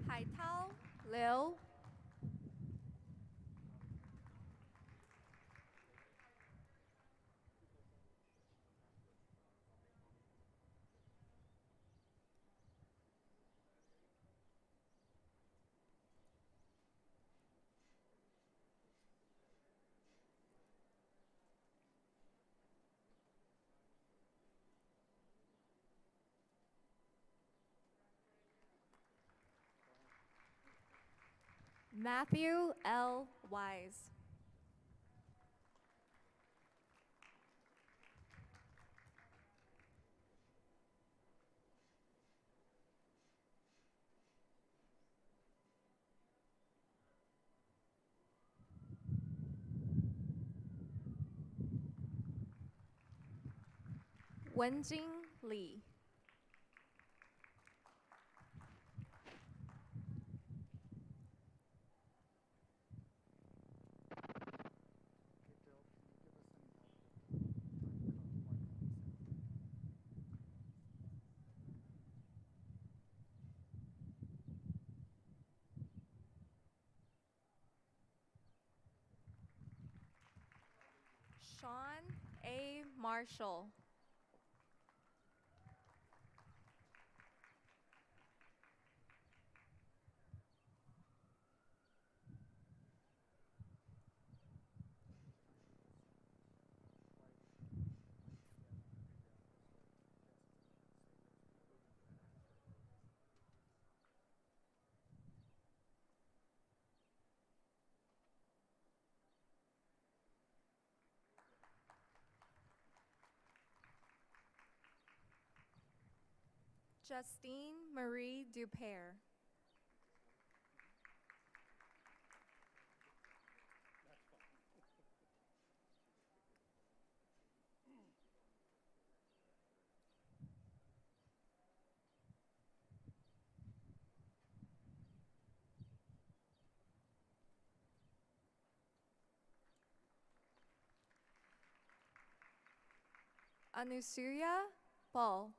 Haital Lil. Matthew L. Wise. Wenjing Lee. Sean A. Marshall. Justine Marie Dupere. Anusuya Paul.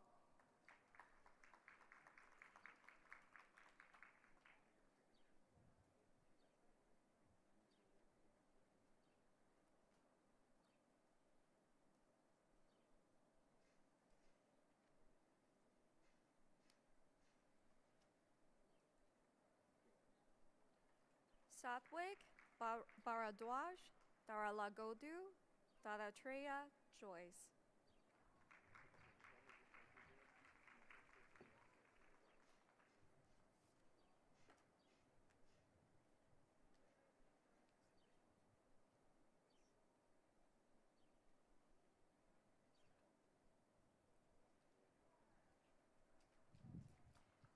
Satwik Bharadwaj, Daralagodu, Daratreya Joyce.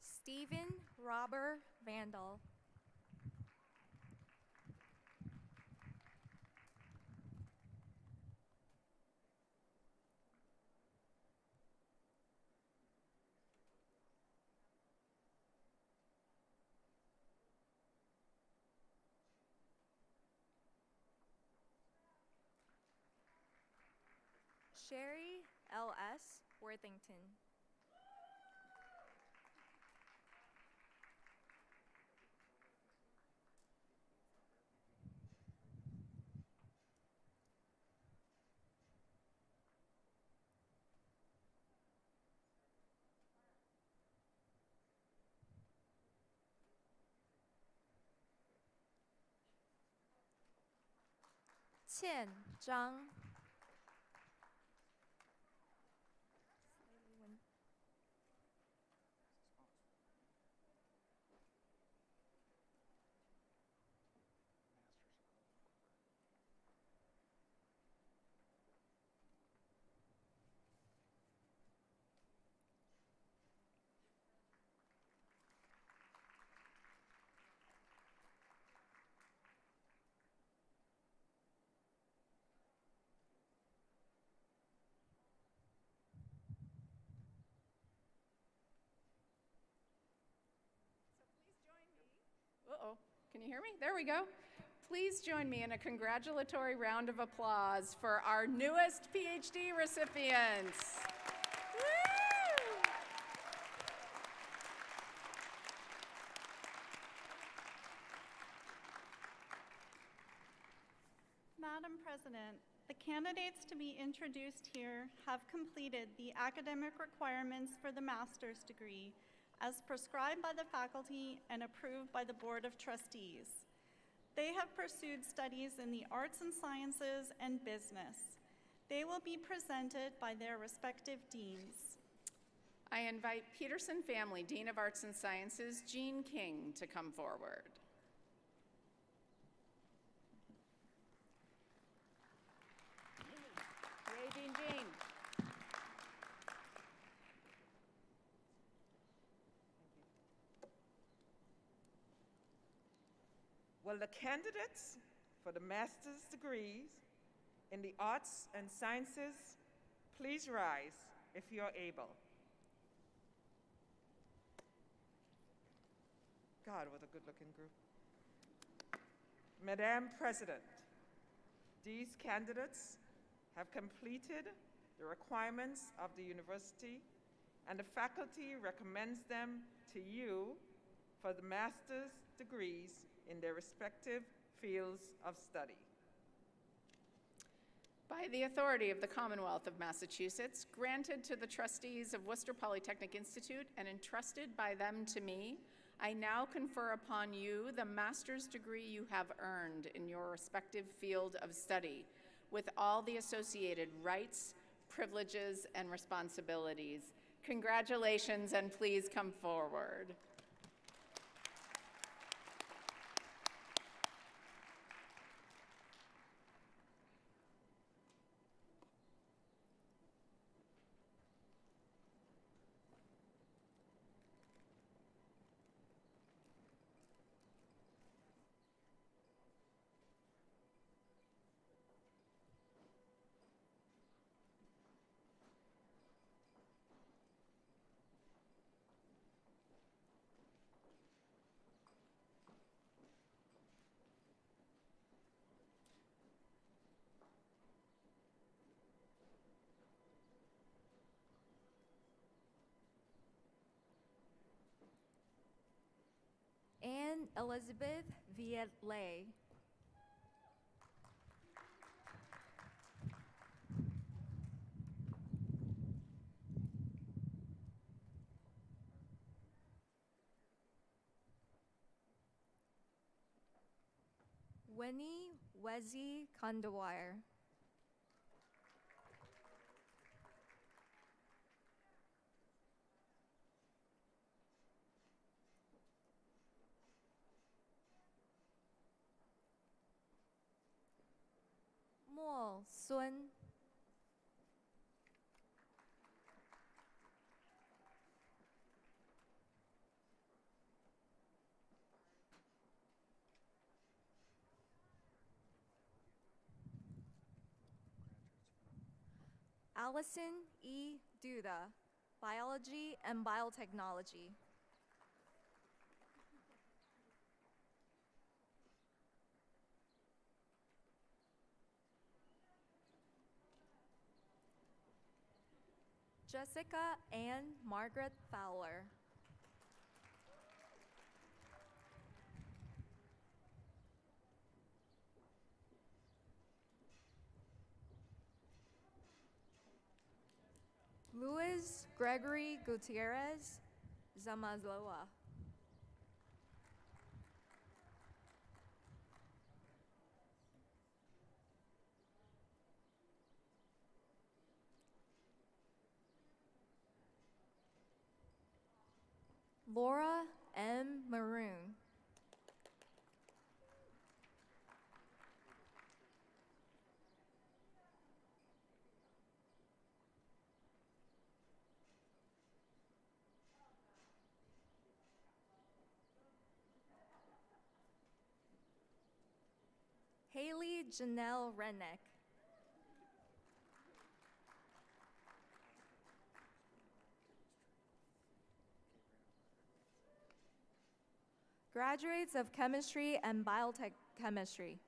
Stephen Robert Vandal. Sherry L.S. Worthington. Qian Zhang. Uh-oh, can you hear me? There we go. Please join me in a congratulatory round of applause for our newest PhD recipients. Woo! Madam President, the candidates to be introduced here have completed the academic requirements for the master's degree as prescribed by the faculty and approved by the Board of Trustees. They have pursued studies in the arts and sciences and business. They will be presented by their respective deans. I invite Peterson Family Dean of Arts and Sciences, Jean King, to come forward. Yay, Jean. Will the candidates for the master's degrees in the arts and sciences please rise if you're able? God, what a good-looking group. Madam President, these candidates have completed the requirements of the university, and the faculty recommends them to you for the master's degrees in their respective fields of study. By the authority of the Commonwealth of Massachusetts, granted to the trustees of Worcester Polytechnic Institute and entrusted by them to me, I now confer upon you the master's degree you have earned in your respective field of study, with all the associated rights, privileges, and responsibilities. Congratulations, and please come forward. Anne Elizabeth Vietlay. Winnie Wezi Kandawire. Mo Sun. Allison E. Duda, Biology and Biotechnology. Jessica Ann Margaret Fowler. Luis Gregory Gutierrez Zamazloa. Laura M. Maroon. Haley Janelle Rennick. Graduates of Chemistry and Biotech Chemistry.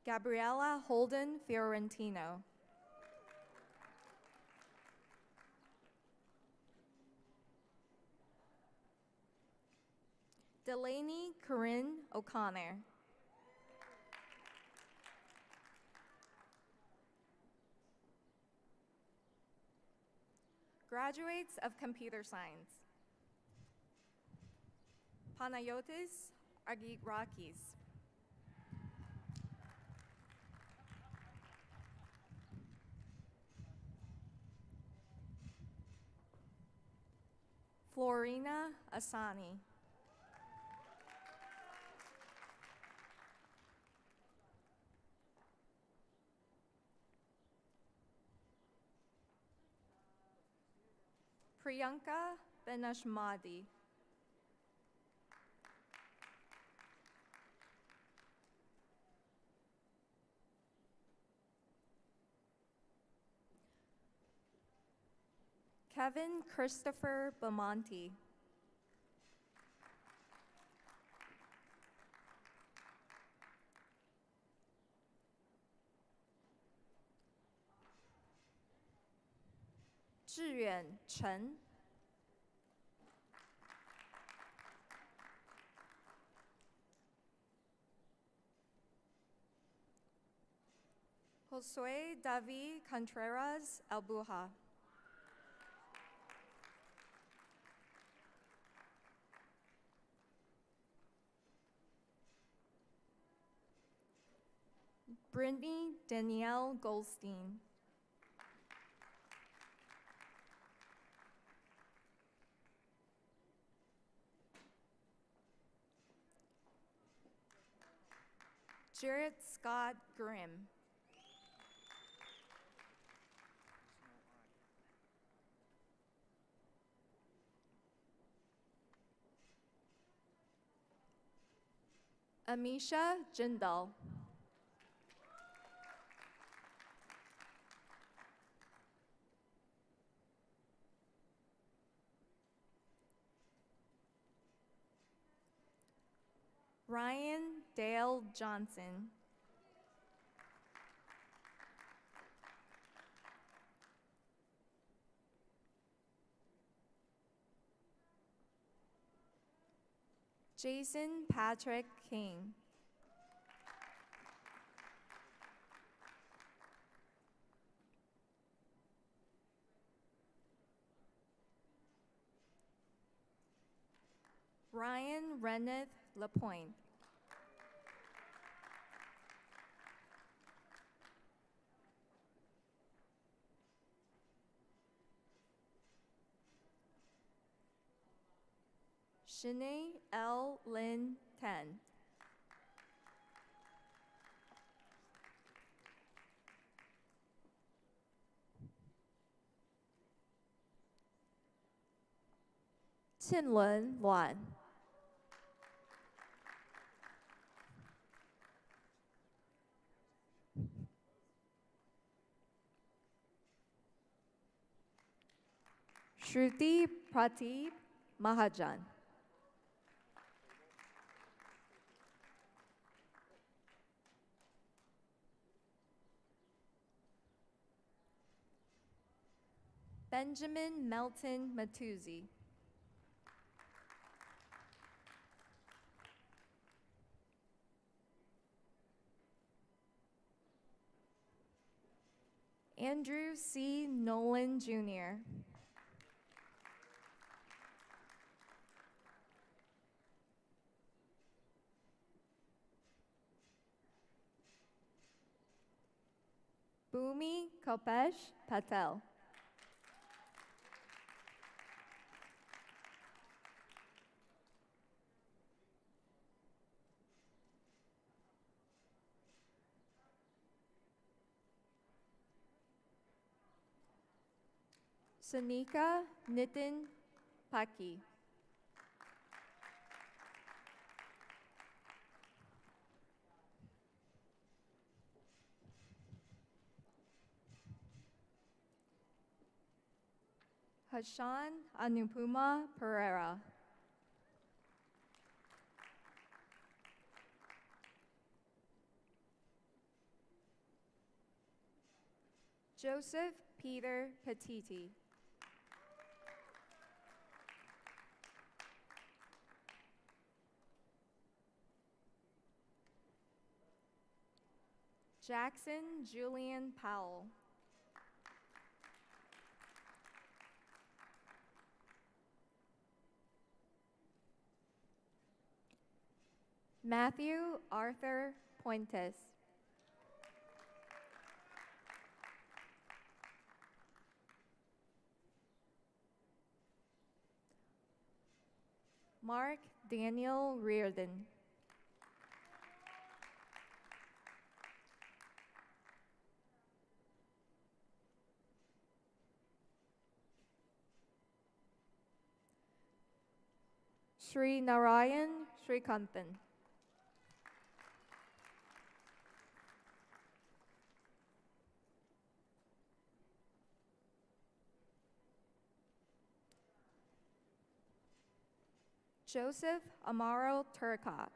Gabriella Holden Fiorentino. Delaney Corinne O'Connor. Graduates of Computer Science. Panayotis Argyrakis. Florina Asani. Priyanka Benashmadi. Kevin Christopher Bamonti. Zhiyuan Chen. Josue David Contreras Albuja. Brittany Danielle Goldstein. Jared Scott Grimm. Amisha Jindal. Ryan Dale Johnson. Jason Patrick King. Ryan Reneth Lapointe. Shanae L. Lynn Ten. Qinlun Luan. Shruti Pratip Mahajan. Benjamin Melton Matuzzi. Andrew C. Nolan Jr. Bhumi Kopesh Patel. Sanika Nitin Paki. Hashan Anupuma Pereira. Joseph Peter Petiti. Jackson Julian Powell. Matthew Arthur Puentes. Mark Daniel Reardon. Sri Narayan Srikantan. Joseph Amaro Turcott.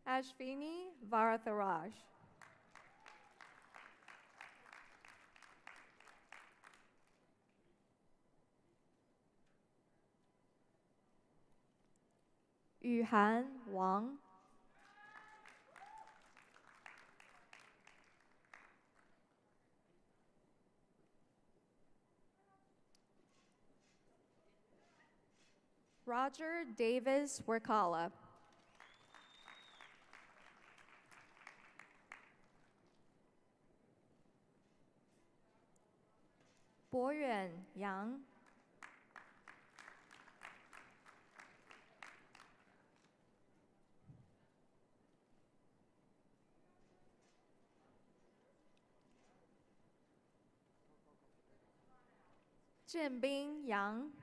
Ashvini Varatharaj. Yuhan Wang. Roger Davis Workala. Boyuan Yang. Jianbing Yang.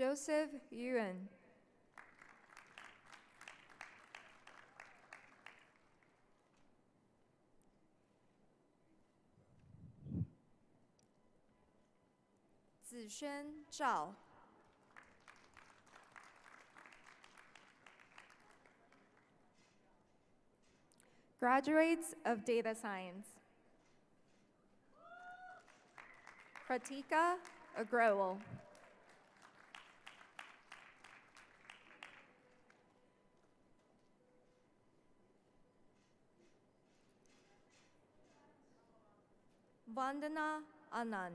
Joseph Yuan. Zixuan Zhao. Graduates of Data Science. Pratika Agrawal. Vandana Anand.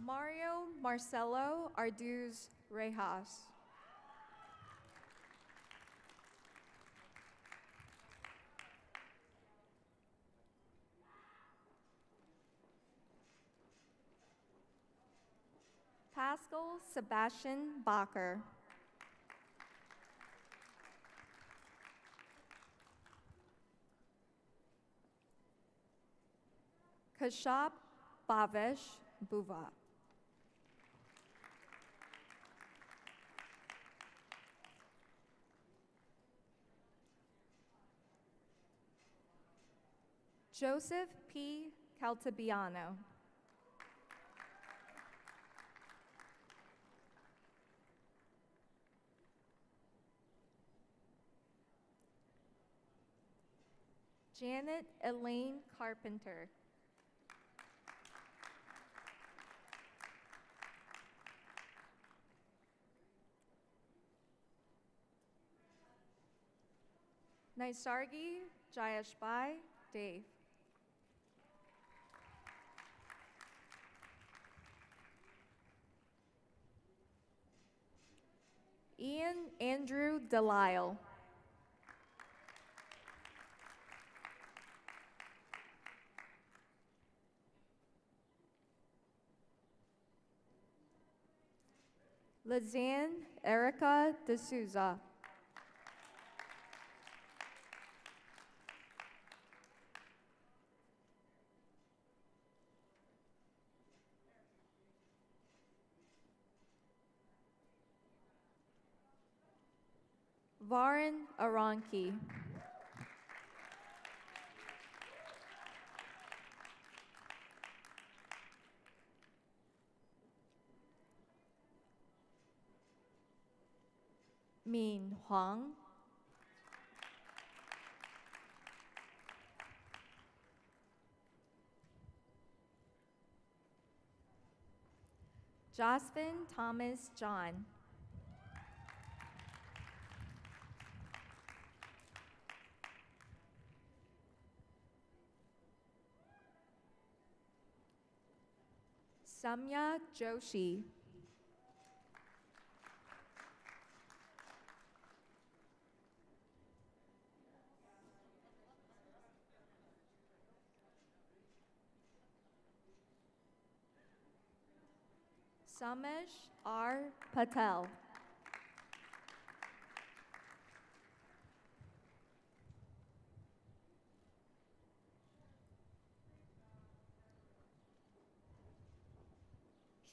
Mario Marcelo Arduz Rejas. Pascal Sebastian Bacher. Kashap Bhavesh Buva. Joseph P. Caltabiano. Janet Elaine Carpenter. Naisargi Jayashbai Dave. Ian Andrew Delisle. Lizanne Erica D'Souza. Varan Aranki. Min Huang. Josphin Thomas John. Samya Joshi. Samesh R. Patel.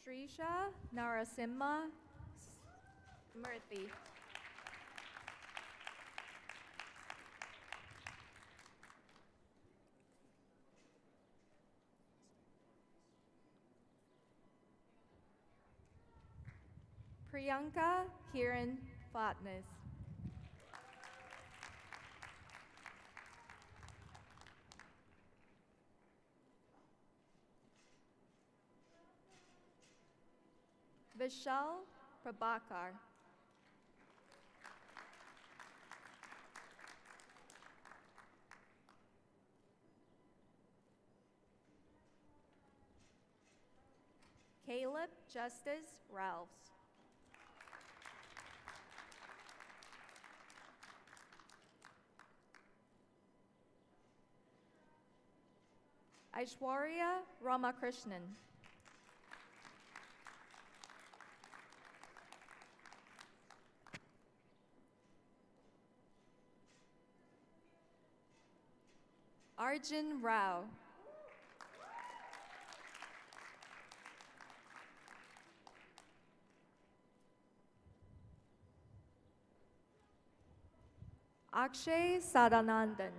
Srisha Narasimha Murthy. Priyanka Kiran Fatnas. Vishal Prabhakar. Caleb Justice Ralphs. Aishwarya Ramakrishnan. Arjun Rao. Akshay Sadanandan.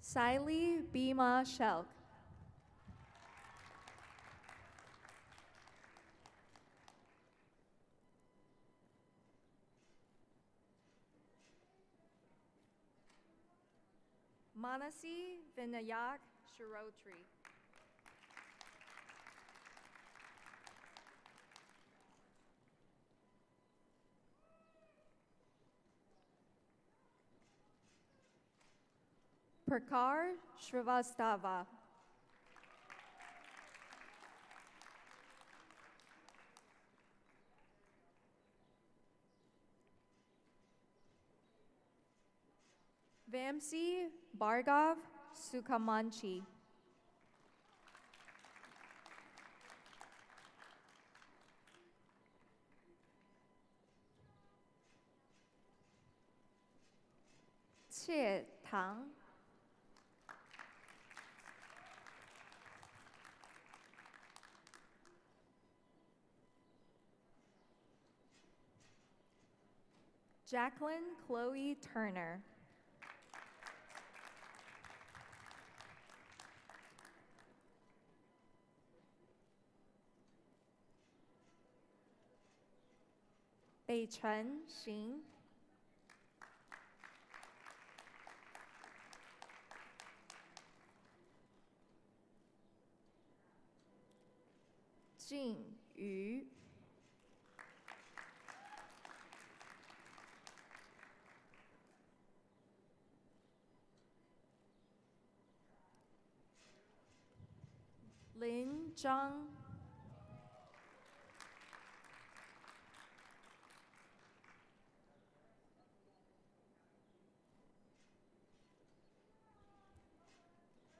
Siley Bhima Shelk. Manasi Vinayak Shirotri. Prakar Shrivastava. Vamsi Bhargav Sukhamanchi. Chie Tang. Jacqueline Chloe Turner. Beichen Xin. Jing Yu. Lin Zhang.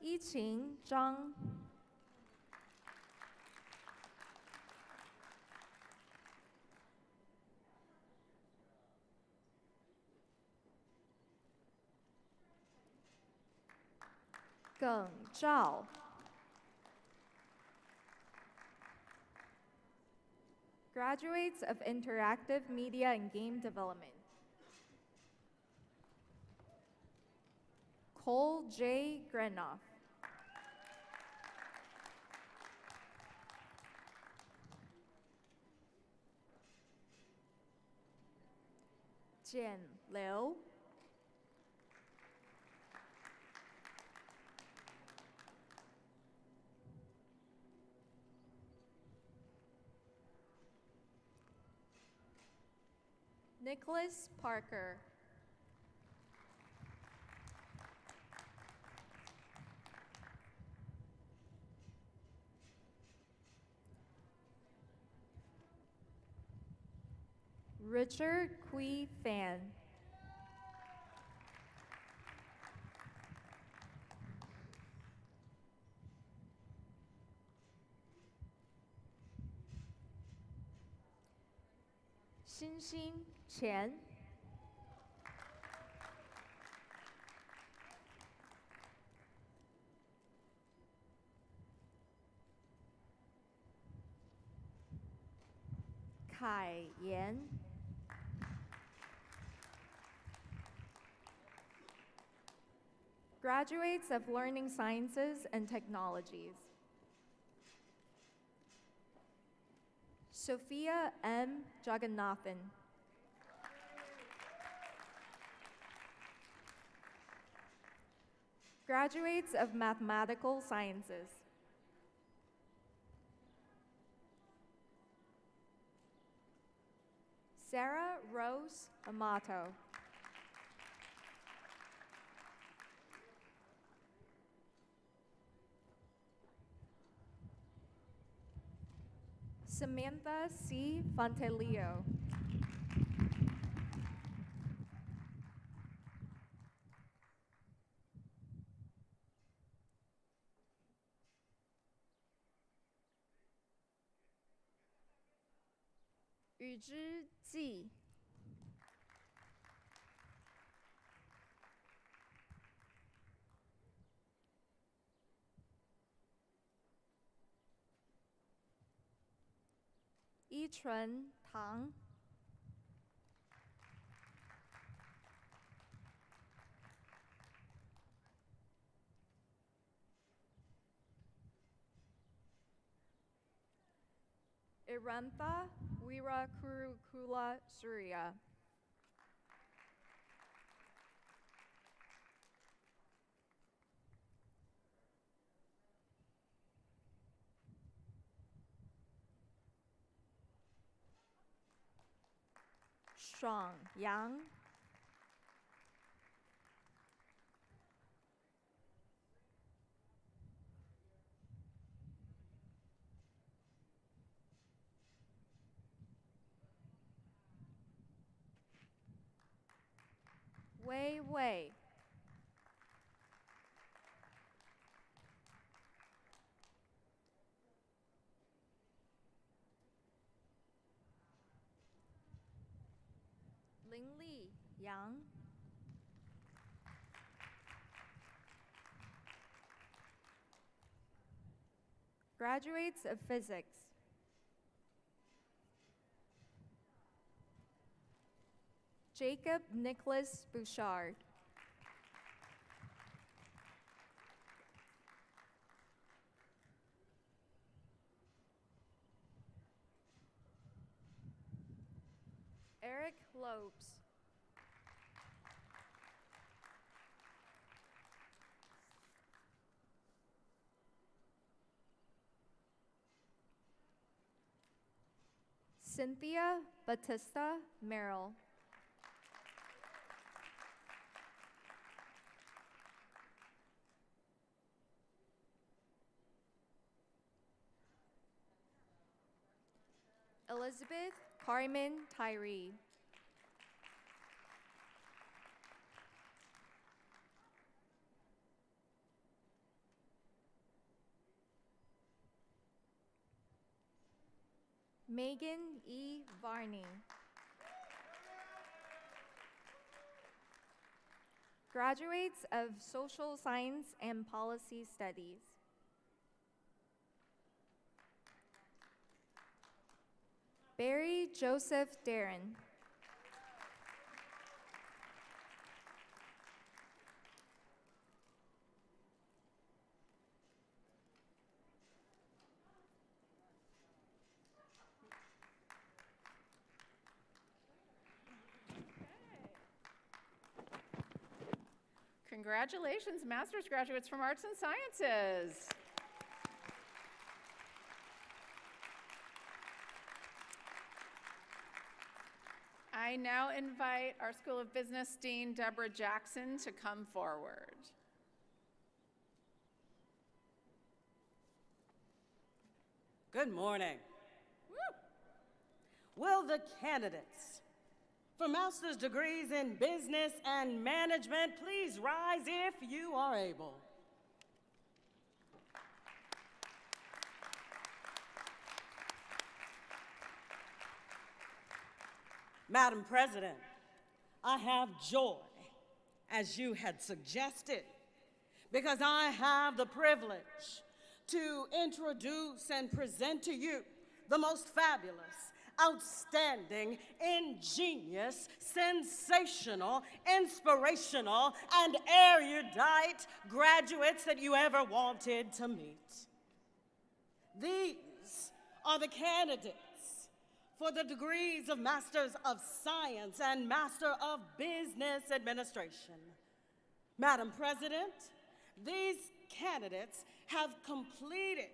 Yiqing Zhang. Geng Zhao. Graduates of Interactive Media and Game Development. Cole J. Grenoff. Jian Liu. Nicholas Parker. Richard Kui Fan. Xinxin Chen. Kai Yan. Graduates of Learning Sciences and Technologies. Sophia M. Jagannathan. Graduates of Mathematical Sciences. Sarah Rose Amato. Samantha C. Fontelio. Yuzhi Ji. Yichun Tang. Irantha Wirakurukula Surya. Shuang Yang. Wei Wei. Lingli Yang. Graduates of Physics. Jacob Nicholas Bouchard. Eric Lopes. Cynthia Batista Merrill. Elizabeth Carmen Tyree. Megan E. Varney. Graduates of Social Science and Policy Studies. Barry Joseph Darren. Congratulations, master's graduates from Arts and Sciences. I now invite our School of Business Dean, Deborah Jackson, to come forward. Good morning. Will the candidates for master's degrees in business and management please rise if you are able? Madam President, I have joy, as you had suggested, because I have the privilege to introduce and present to you the most fabulous, outstanding, ingenious, sensational, inspirational, and erudite graduates that you ever wanted to meet. These are the candidates for the degrees of Masters of Science and Master of Business Administration. Madam President, these candidates have completed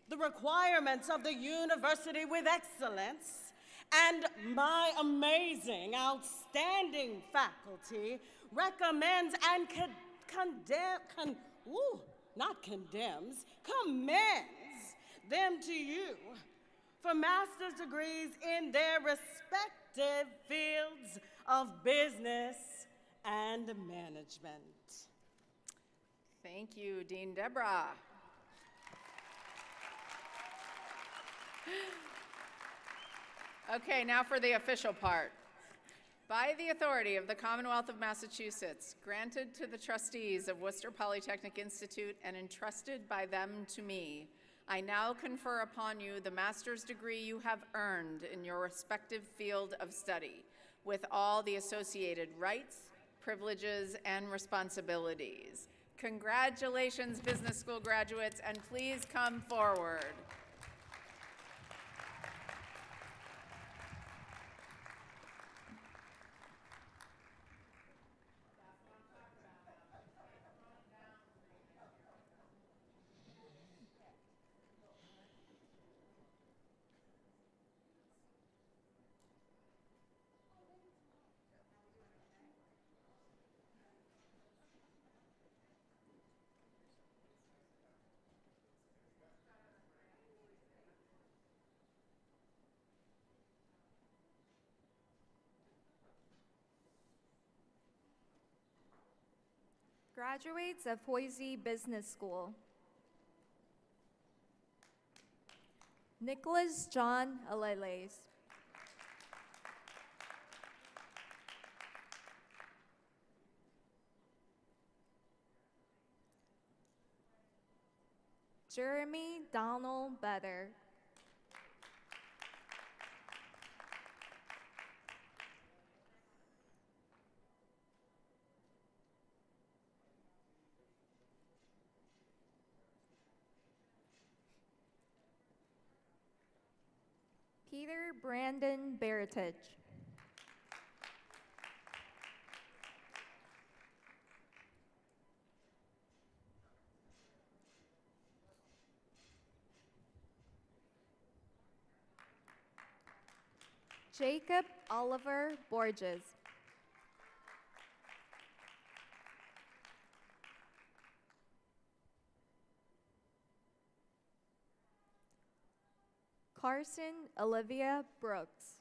the requirements of the university with excellence, and my amazing, outstanding faculty recommends and commends them to you for master's degrees in their respective fields of business and management. Thank you, Dean Deborah. Okay, now for the official part. By the authority of the Commonwealth of Massachusetts, granted to the trustees of Worcester Polytechnic Institute and entrusted by them to me, I now confer upon you the master's degree you have earned in your respective field of study, with all the associated rights, privileges, and responsibilities. Congratulations, business school graduates, and please come forward. Graduates of Hoysie Business School. Nicholas John Aleles. Jeremy Donald Better. Peter Brandon Baratage. Jacob Oliver Borges. Carson Olivia Brooks.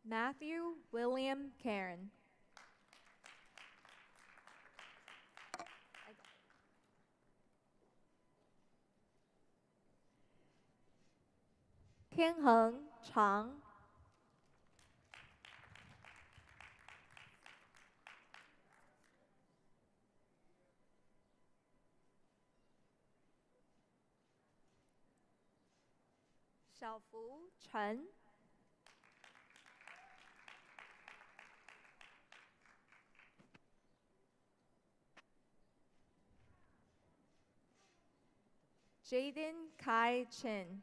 Matthew William Cairn. Tianheng Chang. Xiaofu Chen. Jaden Kai Chin.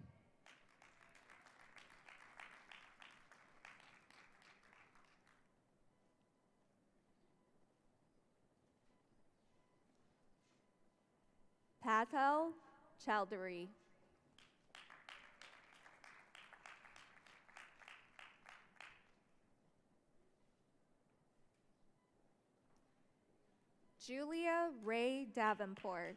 Patel Chowdhury. Julia Ray Davenport.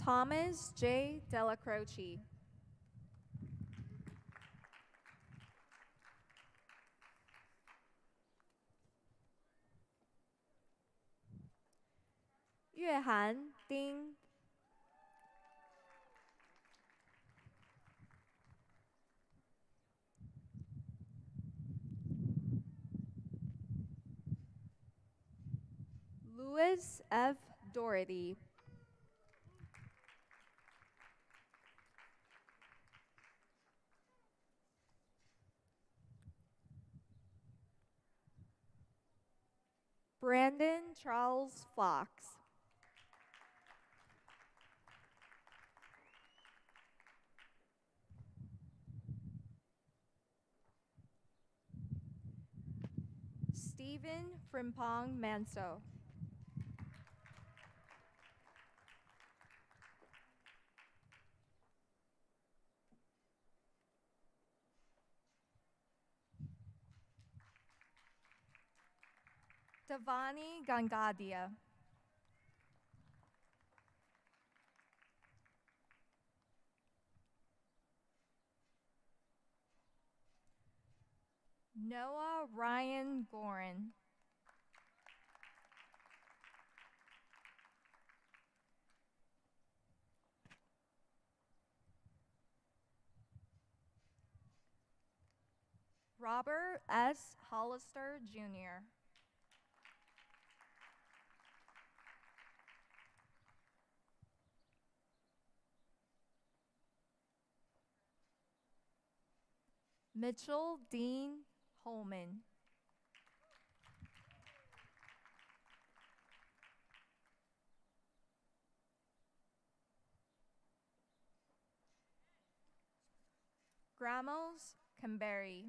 Thomas J. Delacroce. Yuehan Ding. Louis F. Doherty. Brandon Charles Fox. Stephen Frimpong Manso. Devani Gangadia. Noah Ryan Gorin. Robert S. Hollister Jr. Mitchell Dean Holman. Gramos Camberry.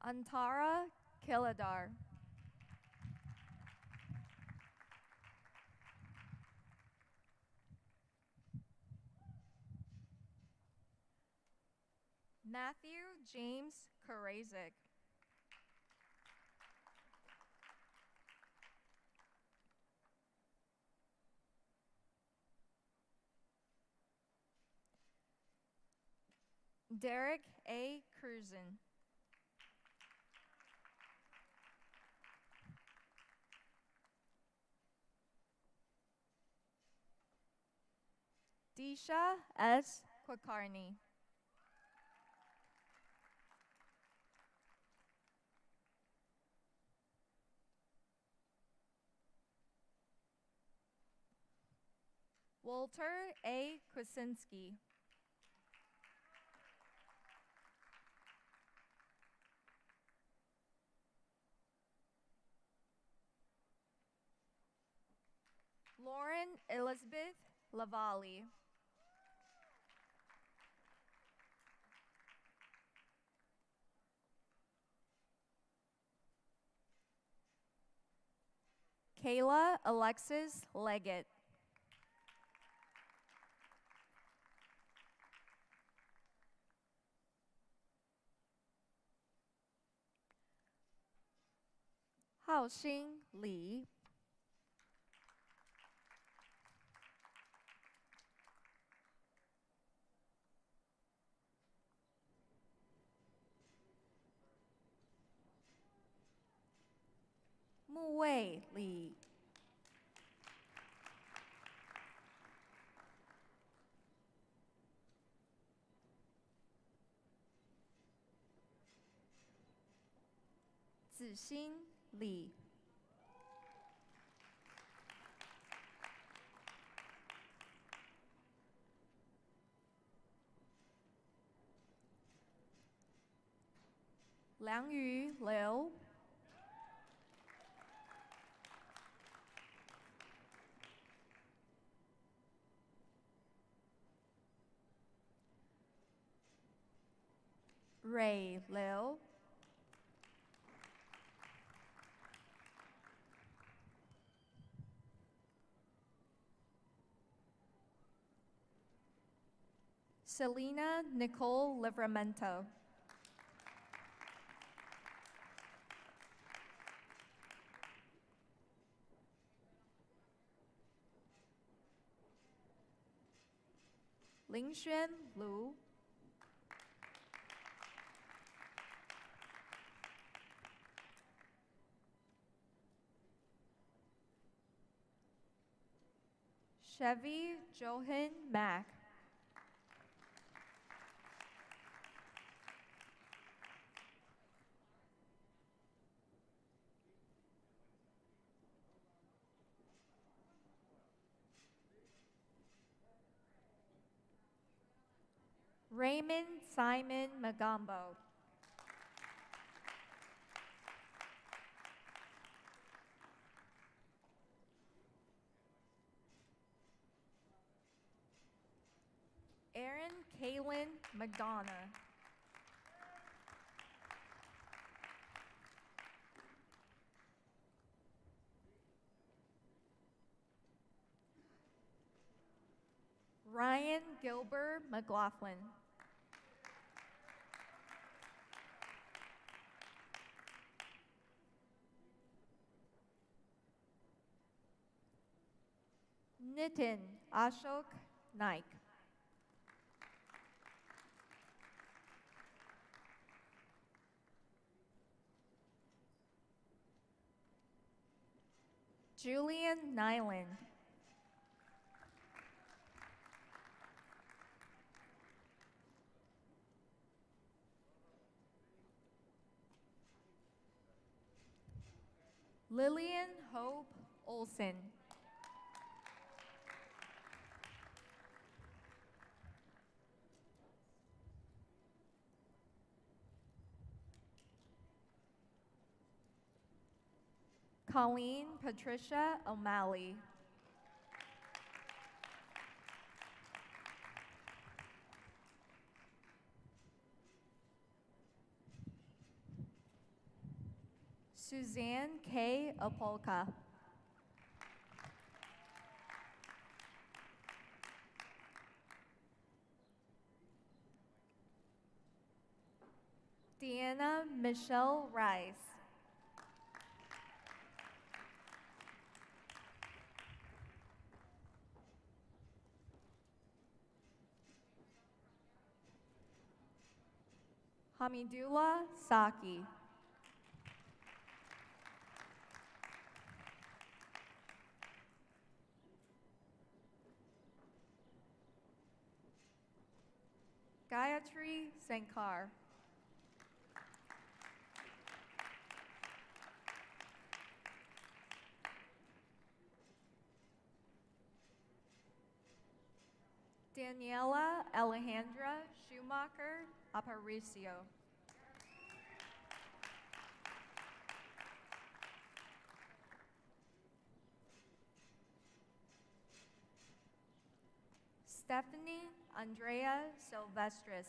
Antara Kiladar. Matthew James Karazik. Derek A. Cruzen. Disha S. Kwakarni. Walter A. Krasinski. Lauren Elizabeth Lavalley. Kayla Alexis Leggett. Haoxing Li. Mu Wei Li. Zixin Li. Liangyu Liu. Ray Liu. Selena Nicole Livramento. Lingxuan Lu. Chevy Johan Mack. Raymond Simon Magombo. Aaron Kaylin McDonough. Ryan Gilbert McLaughlin. Nitin Ashok Naik. Julian Nyland. Lillian Hope Olson. Colleen Patricia O'Malley. Suzanne K. Opolka. Deanna Michelle Rice. Hamidullah Saki. Gayatri Sankar. Daniela Alejandra Schumacher Aparicio. Stephanie Andrea Silvestris.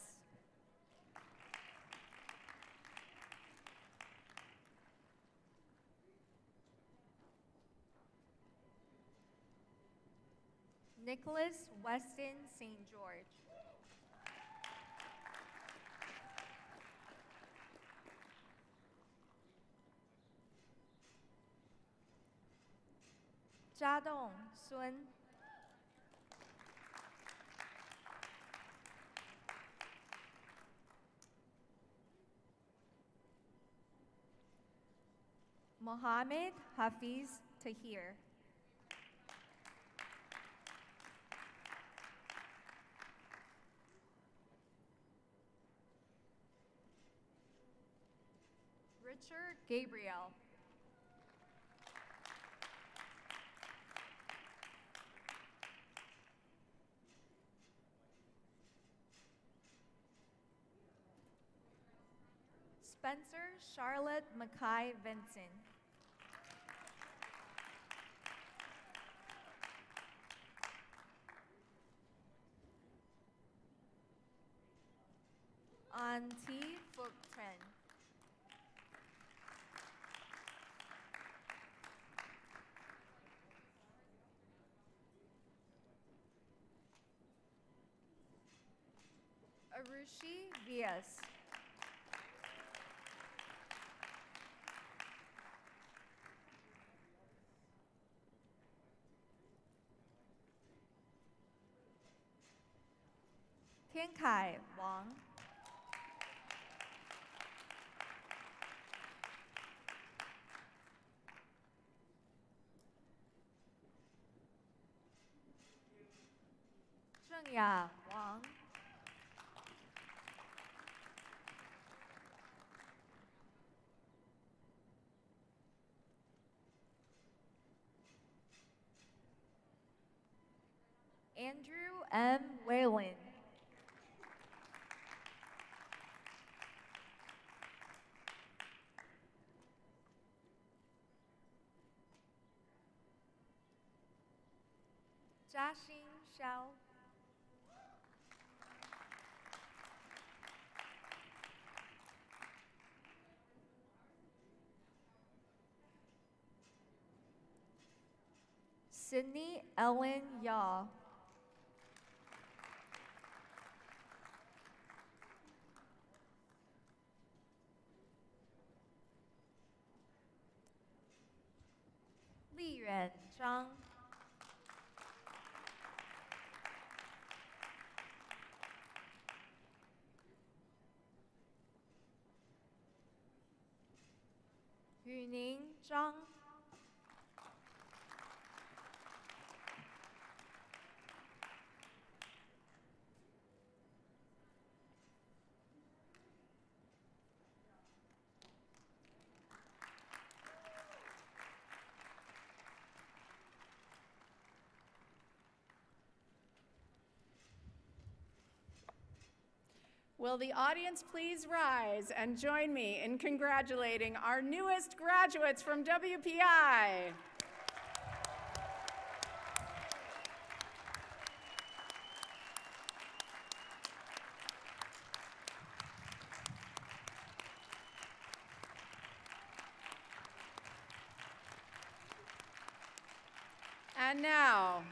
Nicholas Weston St. George. Jadong Sun. Mohammed Hafiz Tahir. Richard Gabriel. Spencer Charlotte Mackay Vincent. Auntie Phuc Tran. Arushi Vias. Tian Kai Wang. Zhengya Wang. Andrew M. Whalen. Jiaxing Xiao. Sydney Ellen Yaw. Li Yuan Zhang. Yuning Zhang. Will the audience please rise and join me in congratulating our newest graduates from WPI? And now,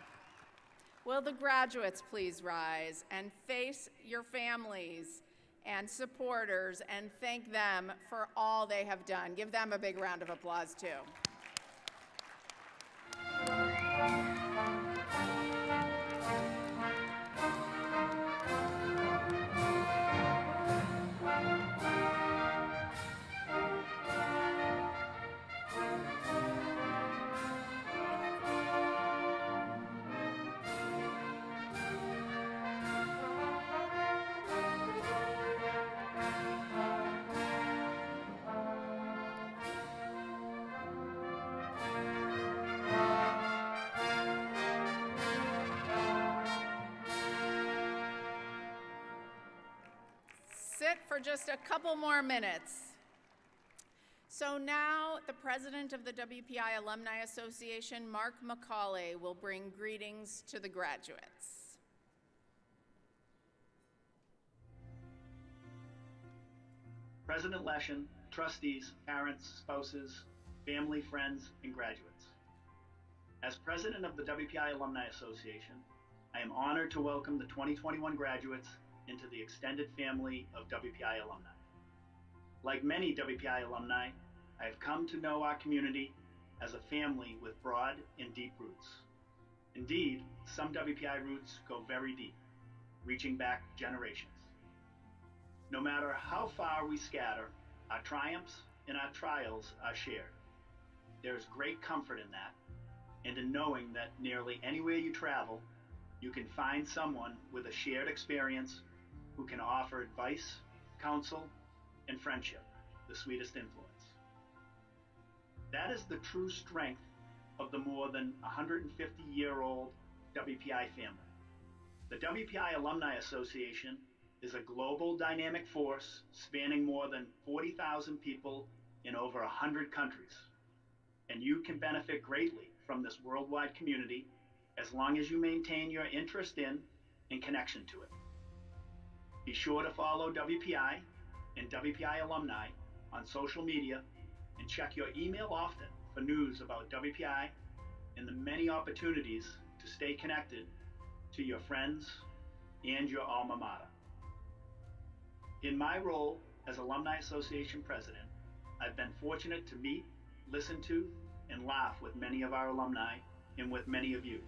will the graduates please rise and face your families and supporters and thank them for all they have done. Give them a big round of applause, too. Sit for just a couple more minutes. So now the president of the WPI Alumni Association, Mark McCauley, will bring greetings to the graduates. President Leshin, trustees, parents, spouses, family, friends, and graduates. As president of the WPI Alumni Association, I am honored to welcome the 2021 graduates into the extended family of WPI alumni. Like many WPI alumni, I have come to know our community as a family with broad and deep roots. Indeed, some WPI roots go very deep, reaching back generations. No matter how far we scatter, our triumphs and our trials are shared. There is great comfort in that, and in knowing that nearly anywhere you travel, you can find someone with a shared experience who can offer advice, counsel, and friendship, the sweetest influence. That is the true strength of the more than 150-year-old WPI family. The WPI Alumni Association is a global dynamic force spanning more than 40,000 people in over 100 countries. And you can benefit greatly from this worldwide community as long as you maintain your interest in and connection to it. Be sure to follow WPI and WPI alumni on social media and check your email often for news about WPI and the many opportunities to stay connected to your friends and your alma mater. In my role as Alumni Association President, I've been fortunate to meet, listen to, and laugh with many of our alumni and with many of you.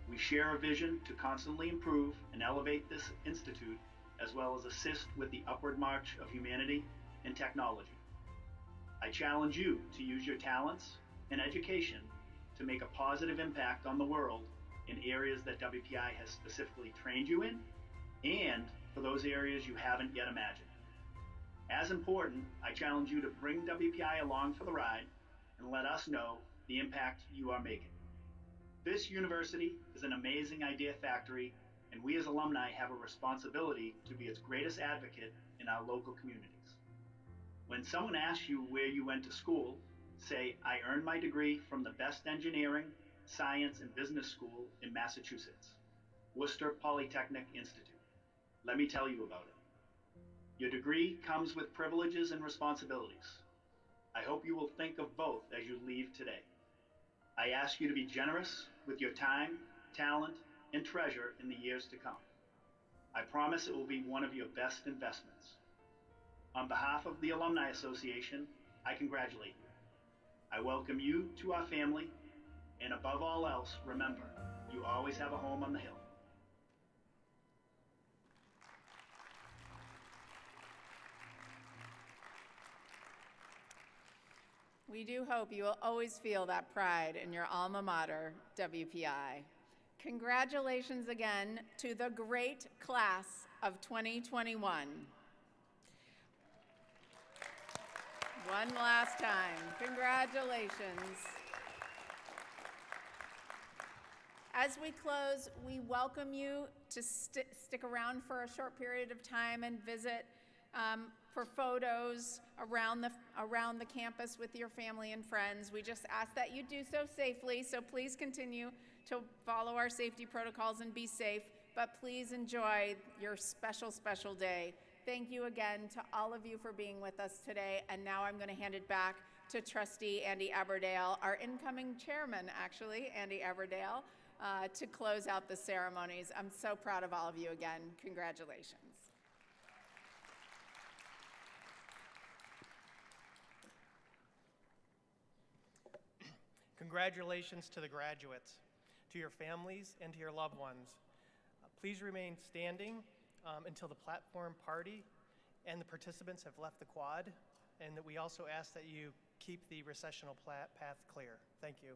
We share a vision to constantly improve and elevate this institute, as well as assist with the upward march of humanity and technology. I challenge you to use your talents and education to make a positive impact on the world in areas that WPI has specifically trained you in, and for those areas you haven't yet imagined. As important, I challenge you to bring WPI along for the ride and let us know the impact you are making. This university is an amazing idea factory, and we as alumni have a responsibility to be its greatest advocate in our local communities. When someone asks you where you went to school, say, I earned my degree from the best engineering, science, and business school in Massachusetts, Worcester Polytechnic Institute. Let me tell you about it. Your degree comes with privileges and responsibilities. I hope you will think of both as you leave today. I ask you to be generous with your time, talent, and treasure in the years to come. I promise it will be one of your best investments. On behalf of the Alumni Association, I congratulate you. I welcome you to our family, and above all else, remember, you always have a home on the hill. We do hope you will always feel that pride in your alma mater, WPI. Congratulations again to the great class of 2021. One last time, congratulations. As we close, we welcome you to stick around for a short period of time and visit for photos around the campus with your family and friends. We just ask that you do so safely, so please continue to follow our safety protocols and be safe, but please enjoy your special, special day. Thank you again to all of you for being with us today, and now I'm going to hand it back to Trustee Andy Aberdale, our incoming chairman, actually, Andy Aberdale, to close out the ceremonies. I'm so proud of all of you again. Congratulations. Congratulations to the graduates, to your families, and to your loved ones. Please remain standing until the platform party and the participants have left the quad, and that we also ask that you keep the recessional path clear. Thank you.